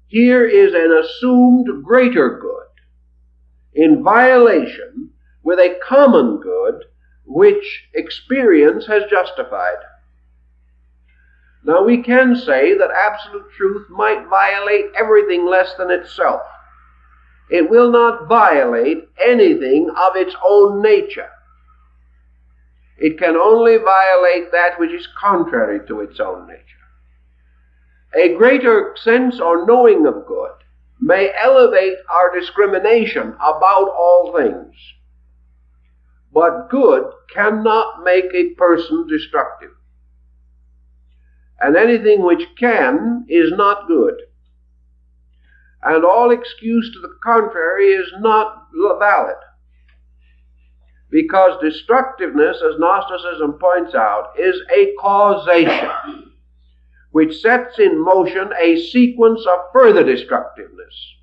A: here is an assumed greater good in violation with a common good which experience has justified. Now we can say that absolute truth might violate everything less than itself. It will not violate anything of its own nature. It can only violate that which is contrary to its own nature. A greater sense or knowing of good may elevate our discrimination about all things. But good cannot make a person destructive. And anything which can is not good. And all excuse to the contrary is not valid. Because destructiveness, as Gnosticism points out, is a causation which sets in motion a sequence of further destructiveness.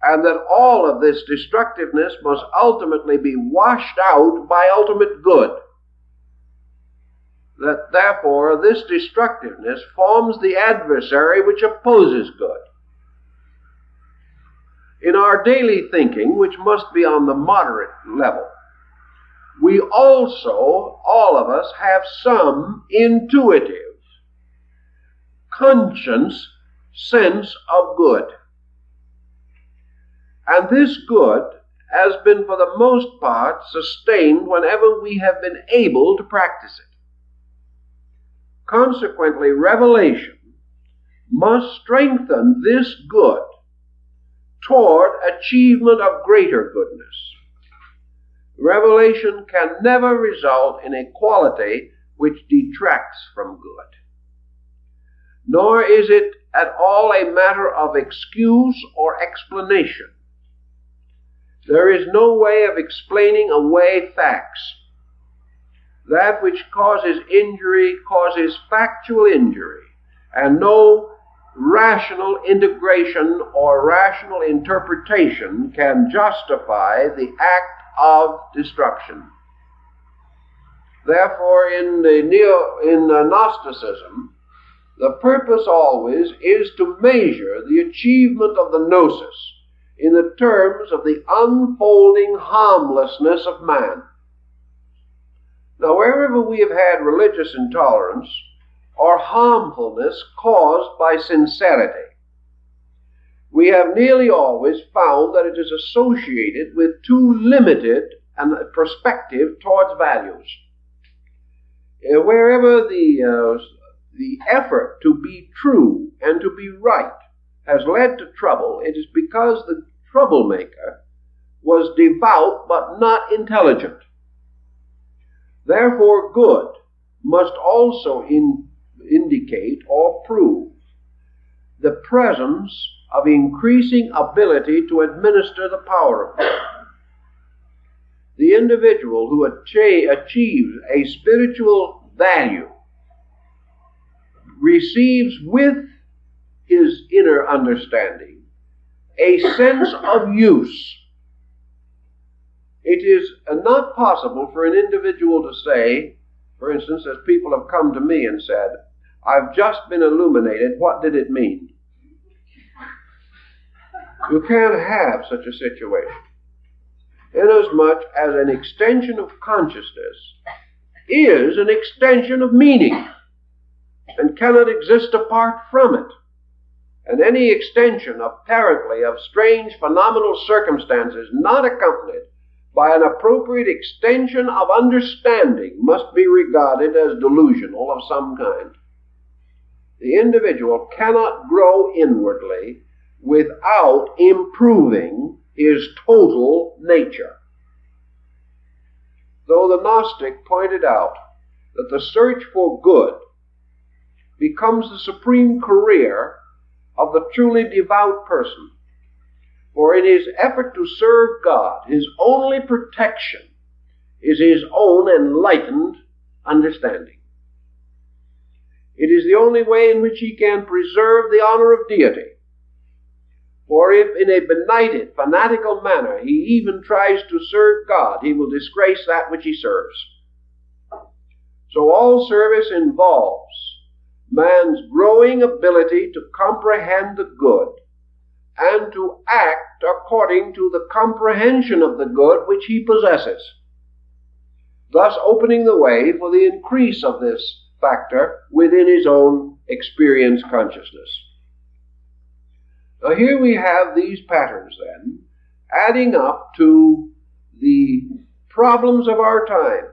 A: And that all of this destructiveness must ultimately be washed out by ultimate good. That therefore this destructiveness forms the adversary which opposes good. In our daily thinking, which must be on the moderate level, we also, all of us, have some intuitive, conscious sense of good. And this good has been for the most part sustained whenever we have been able to practice it. Consequently, revelation must strengthen this good toward achievement of greater goodness. Revelation can never result in a quality which detracts from good. Nor is it at all a matter of excuse or explanation. There is no way of explaining away facts. That which causes injury causes factual injury, and no rational integration or rational interpretation can justify the act of destruction. Therefore, in Gnosticism, the purpose always is to measure the achievement of the gnosis in the terms of the unfolding harmlessness of man. Now, wherever we have had religious intolerance or harmfulness caused by sincerity, we have nearly always found that it is associated with too limited a perspective towards values. Wherever the effort to be true and to be right has led to trouble, it is because the troublemaker, was devout but not intelligent. Therefore, good must also indicate or prove the presence of increasing ability to administer the power of God. The individual who achieves a spiritual value receives with his inner understanding a sense of use. It is not possible for an individual to say, for instance, as people have come to me and said, "I've just been illuminated, what did it mean?" You can't have such a situation, inasmuch as an extension of consciousness is an extension of meaning and cannot exist apart from it. And any extension, apparently, of strange phenomenal circumstances not accompanied by an appropriate extension of understanding must be regarded as delusional of some kind. The individual cannot grow inwardly without improving his total nature. Though the Gnostic pointed out that the search for good becomes the supreme career of the truly devout person, for in his effort to serve God, his only protection is his own enlightened understanding. It is the only way in which he can preserve the honor of deity. For if in a benighted, fanatical manner he even tries to serve God, he will disgrace that which he serves. So all service involves man's growing ability to comprehend the good and to act according to the comprehension of the good which he possesses, thus opening the way for the increase of this factor within his own experience consciousness. Now here we have these patterns then, adding up to the problems of our time,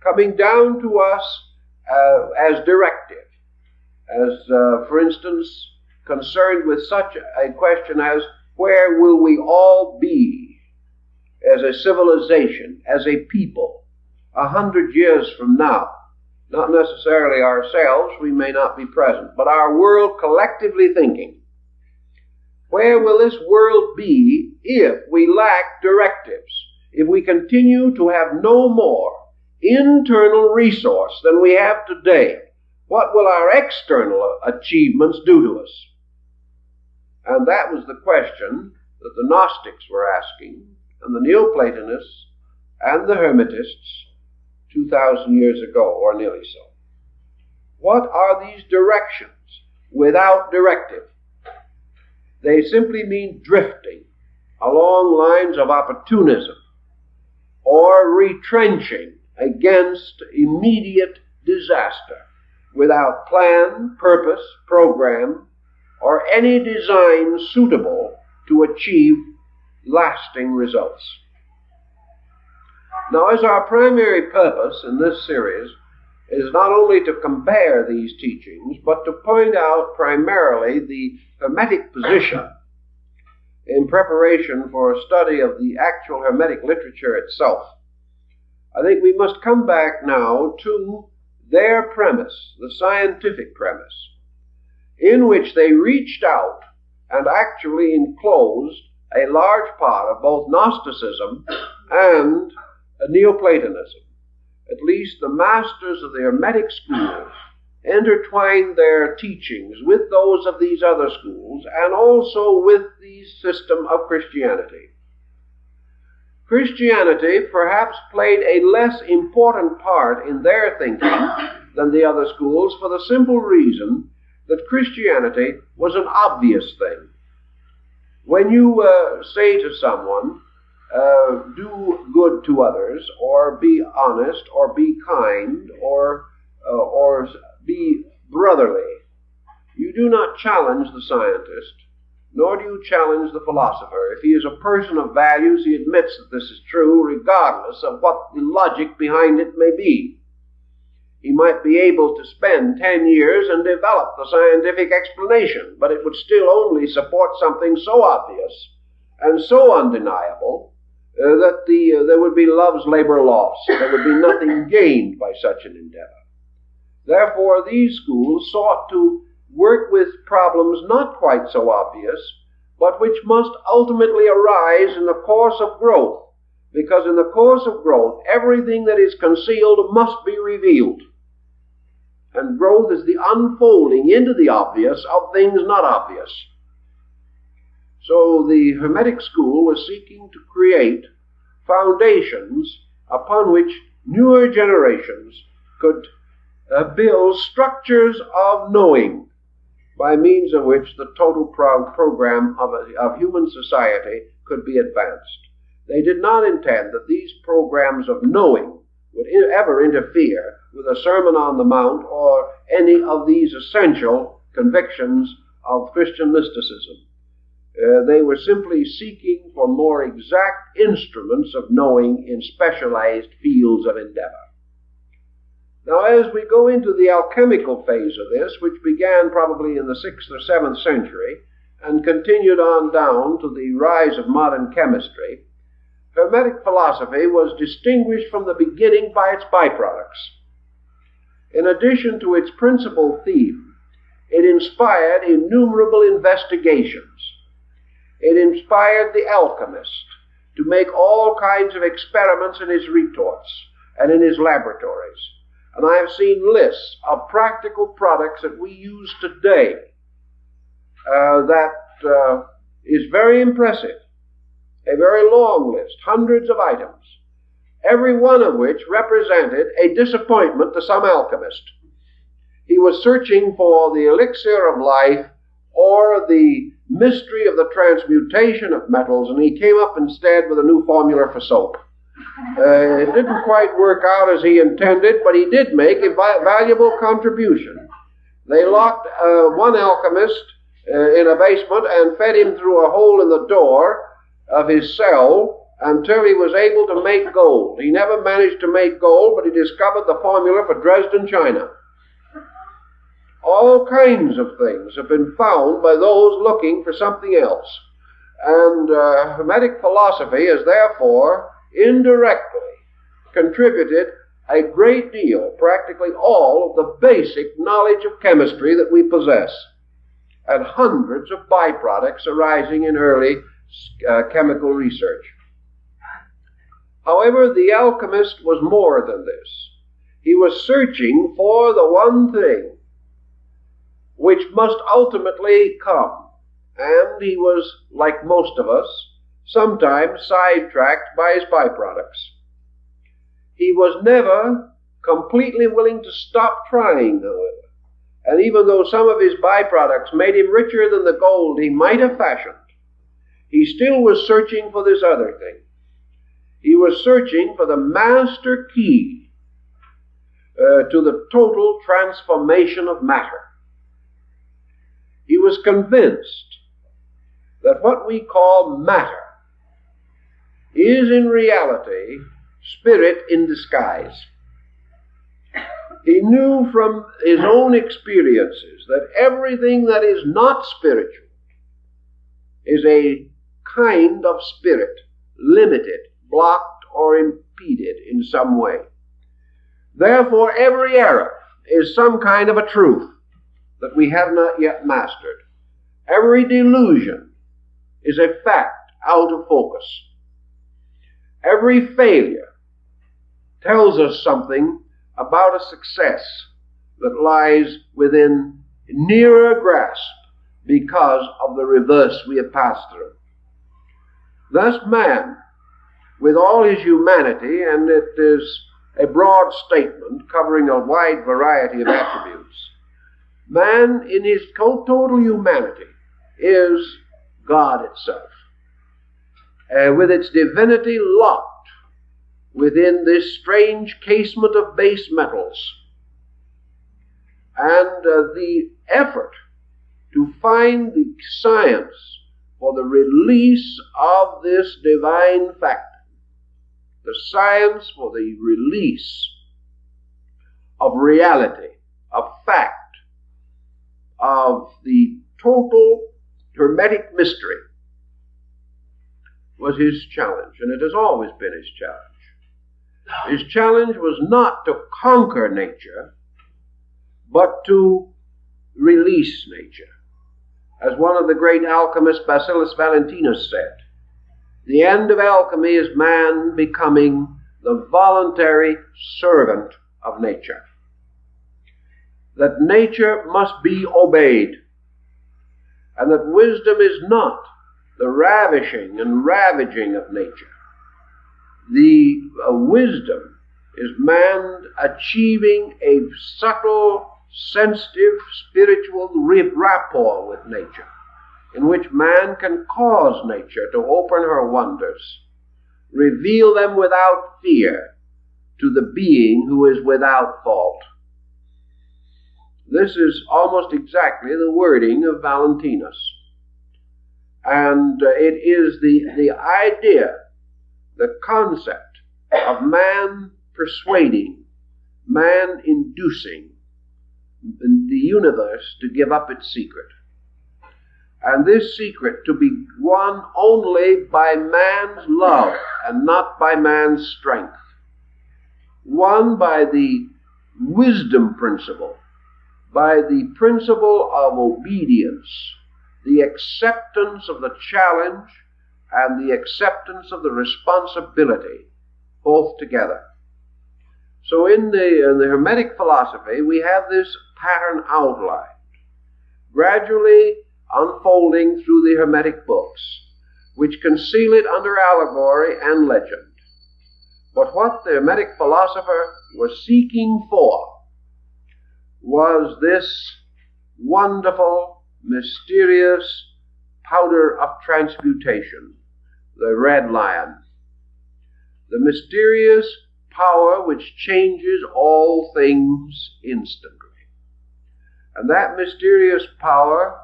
A: coming down to us as directive, as for instance concerned with such a question as, where will we all be as a civilization, as a people, 100 years from now? Not necessarily ourselves, we may not be present, but our world collectively thinking. Where will this world be if we lack directives, if we continue to have no more internal resource than we have today? What will our external achievements do to us? And that was the question that the Gnostics were asking, and the Neoplatonists and the Hermetists 2,000 years ago, or nearly so. What are these directions without directive? They simply mean drifting along lines of opportunism or retrenching against immediate disaster without plan, purpose, program, or any design suitable to achieve lasting results. Now, as our primary purpose in this series is not only to compare these teachings, but to point out primarily the Hermetic position in preparation for a study of the actual Hermetic literature itself, I think we must come back now to their premise, the scientific premise, in which they reached out and actually enclosed a large part of both Gnosticism and Neoplatonism. At least the masters of the Hermetic schools intertwined their teachings with those of these other schools and also with the system of Christianity. Christianity perhaps played a less important part in their thinking than the other schools for the simple reason that Christianity was an obvious thing. When you say to someone, do good to others, or be honest, or be kind, or be brotherly, you do not challenge the scientist, nor do you challenge the philosopher. If he is a person of values, he admits that this is true, regardless of what the logic behind it may be. He might be able to spend 10 years and develop the scientific explanation, but it would still only support something so obvious and so undeniable that there would be love's labor lost. There would be nothing gained by such an endeavor. Therefore, these schools sought to work with problems not quite so obvious, but which must ultimately arise in the course of growth, because in the course of growth, everything that is concealed must be revealed. And growth is the unfolding into the obvious of things not obvious. So the Hermetic school was seeking to create foundations upon which newer generations could build structures of knowing, by means of which the total program of human society could be advanced. They did not intend that these programs of knowing would ever interfere with a Sermon on the Mount or any of these essential convictions of Christian mysticism. They were simply seeking for more exact instruments of knowing in specialized fields of endeavor. Now, as we go into the alchemical phase of this, which began probably in the 6th or 7th century and continued on down to the rise of modern chemistry, Hermetic philosophy was distinguished from the beginning by its byproducts. In addition to its principal theme, it inspired innumerable investigations. It inspired the alchemist to make all kinds of experiments in his retorts and in his laboratories. And I have seen lists of practical products that we use today that is very impressive. A very long list, hundreds of items, every one of which represented a disappointment to some alchemist. He was searching for the elixir of life or the mystery of the transmutation of metals, and he came up instead with a new formula for soap. It didn't quite work out as he intended, but he did make a valuable contribution. They locked one alchemist in a basement and fed him through a hole in the door of his cell until he was able to make gold. He never managed to make gold, but he discovered the formula for Dresden china. All kinds of things have been found by those looking for something else. And Hermetic philosophy has therefore indirectly contributed a great deal, practically all of the basic knowledge of chemistry that we possess, and hundreds of byproducts arising in early chemical research. However, the alchemist was more than this. He was searching for the one thing which must ultimately come, and he was, like most of us, sometimes sidetracked by his byproducts. He was never completely willing to stop trying, however, and even though some of his byproducts made him richer than the gold he might have fashioned, he still was searching for this other thing. He was searching for the master key to the total transformation of matter. He was convinced that what we call matter is in reality spirit in disguise. He knew from his own experiences that everything that is not spiritual is a kind of spirit, limited, blocked, or impeded in some way. Therefore, every error is some kind of a truth that we have not yet mastered. Every delusion is a fact out of focus. Every failure tells us something about a success that lies within nearer grasp because of the reverse we have passed through. Thus man, with all his humanity, and it is a broad statement covering a wide variety of attributes, man in his total humanity is God itself, with its divinity locked within this strange casement of base metals. And the effort to find the science for the release of this divine factor, the science for the release of reality, of fact, of the total Hermetic mystery, was his challenge, and it has always been his challenge. His challenge was not to conquer nature, but to release nature. As one of the great alchemists, Bacillus Valentinus, said, the end of alchemy is man becoming the voluntary servant of nature. That nature must be obeyed, and that wisdom is not the ravishing and ravaging of nature. The wisdom is man achieving a subtle, sensitive, spiritual rapport with nature, in which man can cause nature to open her wonders, reveal them without fear to the being who is without fault. This is almost exactly the wording of Valentinus. And it is the idea, the concept of man persuading, man inducing the universe to give up its secret. And this secret to be won only by man's love and not by man's strength. Won by the wisdom principle, by the principle of obedience, the acceptance of the challenge and the acceptance of the responsibility, both together. So in the Hermetic philosophy, we have this pattern outlined, gradually unfolding through the Hermetic books, which conceal it under allegory and legend. But what the Hermetic philosopher was seeking for was this wonderful, mysterious powder of transmutation, the red lion. The mysterious power which changes all things instantly. And that mysterious power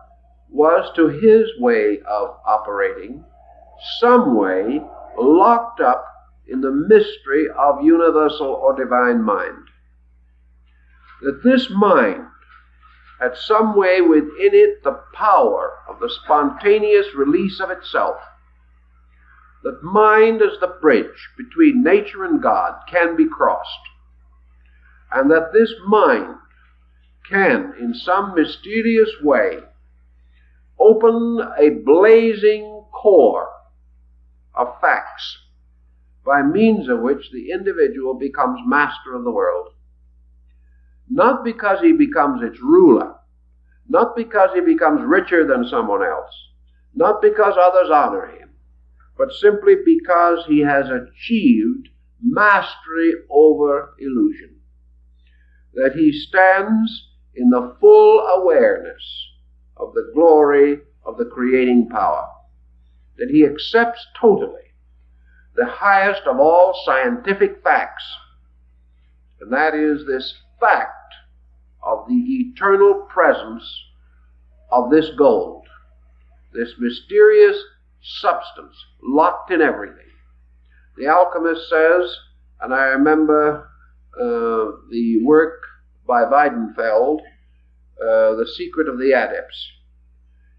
A: was, to his way of operating, some way locked up in the mystery of universal or divine mind. That this mind had some way within it the power of the spontaneous release of itself. That mind, as the bridge between nature and God, can be crossed. And that this mind can, in some mysterious way, open a blazing core of facts by means of which the individual becomes master of the world. Not because he becomes its ruler, not because he becomes richer than someone else, not because others honor him, but simply because he has achieved mastery over illusion. That he stands in the full awareness of the glory of the creating power. That he accepts totally the highest of all scientific facts, and that is this fact of the eternal presence of this gold, this mysterious substance locked in everything. The alchemist says, and I remember the work by Weidenfeld, The Secret of the Adepts,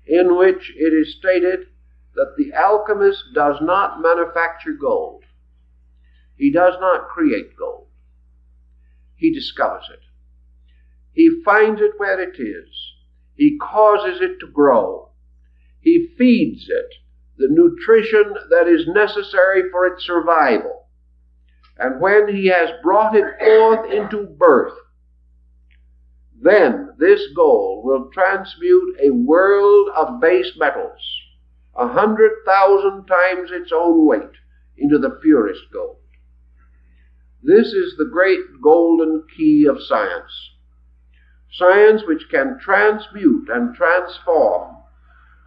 A: in which it is stated that the alchemist does not manufacture gold. He does not create gold. He discovers it. He finds it where it is. He causes it to grow. He feeds it the nutrition that is necessary for its survival. And when he has brought it forth into birth, then this gold will transmute a world of base metals, 100,000 times its own weight, into the purest gold. This is the great golden key of science. Science which can transmute and transform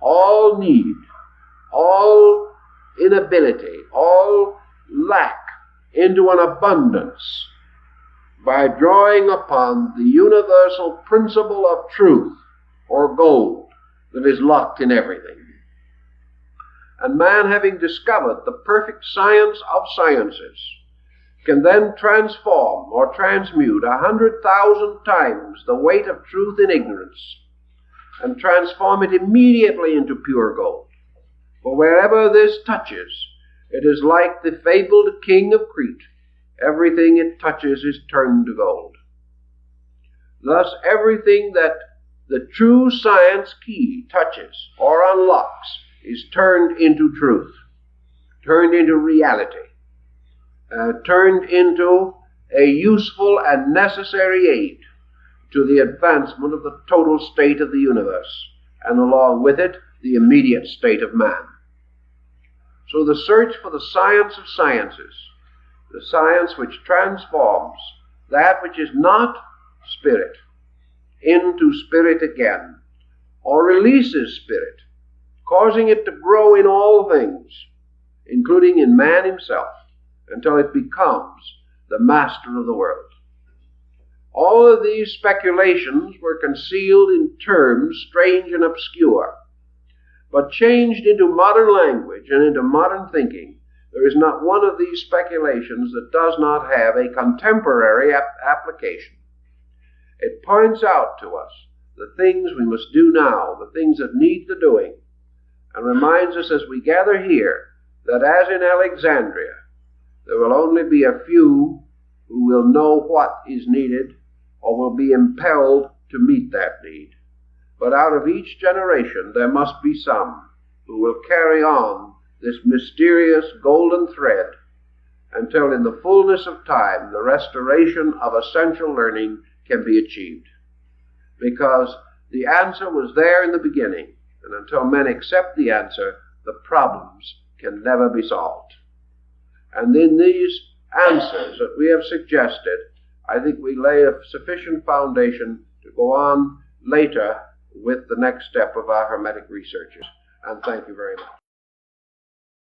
A: all need, all inability, all lack into an abundance by drawing upon the universal principle of truth, or gold, that is locked in everything. And man, having discovered the perfect science of sciences, can then transform or transmute 100,000 times the weight of truth in ignorance, and transform it immediately into pure gold. For wherever this touches, It is like the fabled king of Crete. Everything it touches is turned to gold. Thus, everything that the true science key touches or unlocks is turned into truth, turned into reality, turned into a useful and necessary aid to the advancement of the total state of the universe, and along with it, the immediate state of man. So the search for the science of sciences, the science which transforms that which is not spirit into spirit again, or releases spirit, causing it to grow in all things, including in man himself, until it becomes the master of the world. All of these speculations were concealed in terms strange and obscure, but changed into modern language and into modern thinking. There is not one of these speculations that does not have a contemporary application. It points out to us the things we must do now, the things that need the doing, and reminds us as we gather here that as in Alexandria, there will only be a few who will know what is needed or will be impelled to meet that need. But out of each generation there must be some who will carry on this mysterious golden thread until in the fullness of time the restoration of essential learning can be achieved. Because the answer was there in the beginning, and until men accept the answer, the problems can never be solved. And in these answers that we have suggested, I think we lay a sufficient foundation to go on later with the next step of our Hermetic researches. And thank you very much.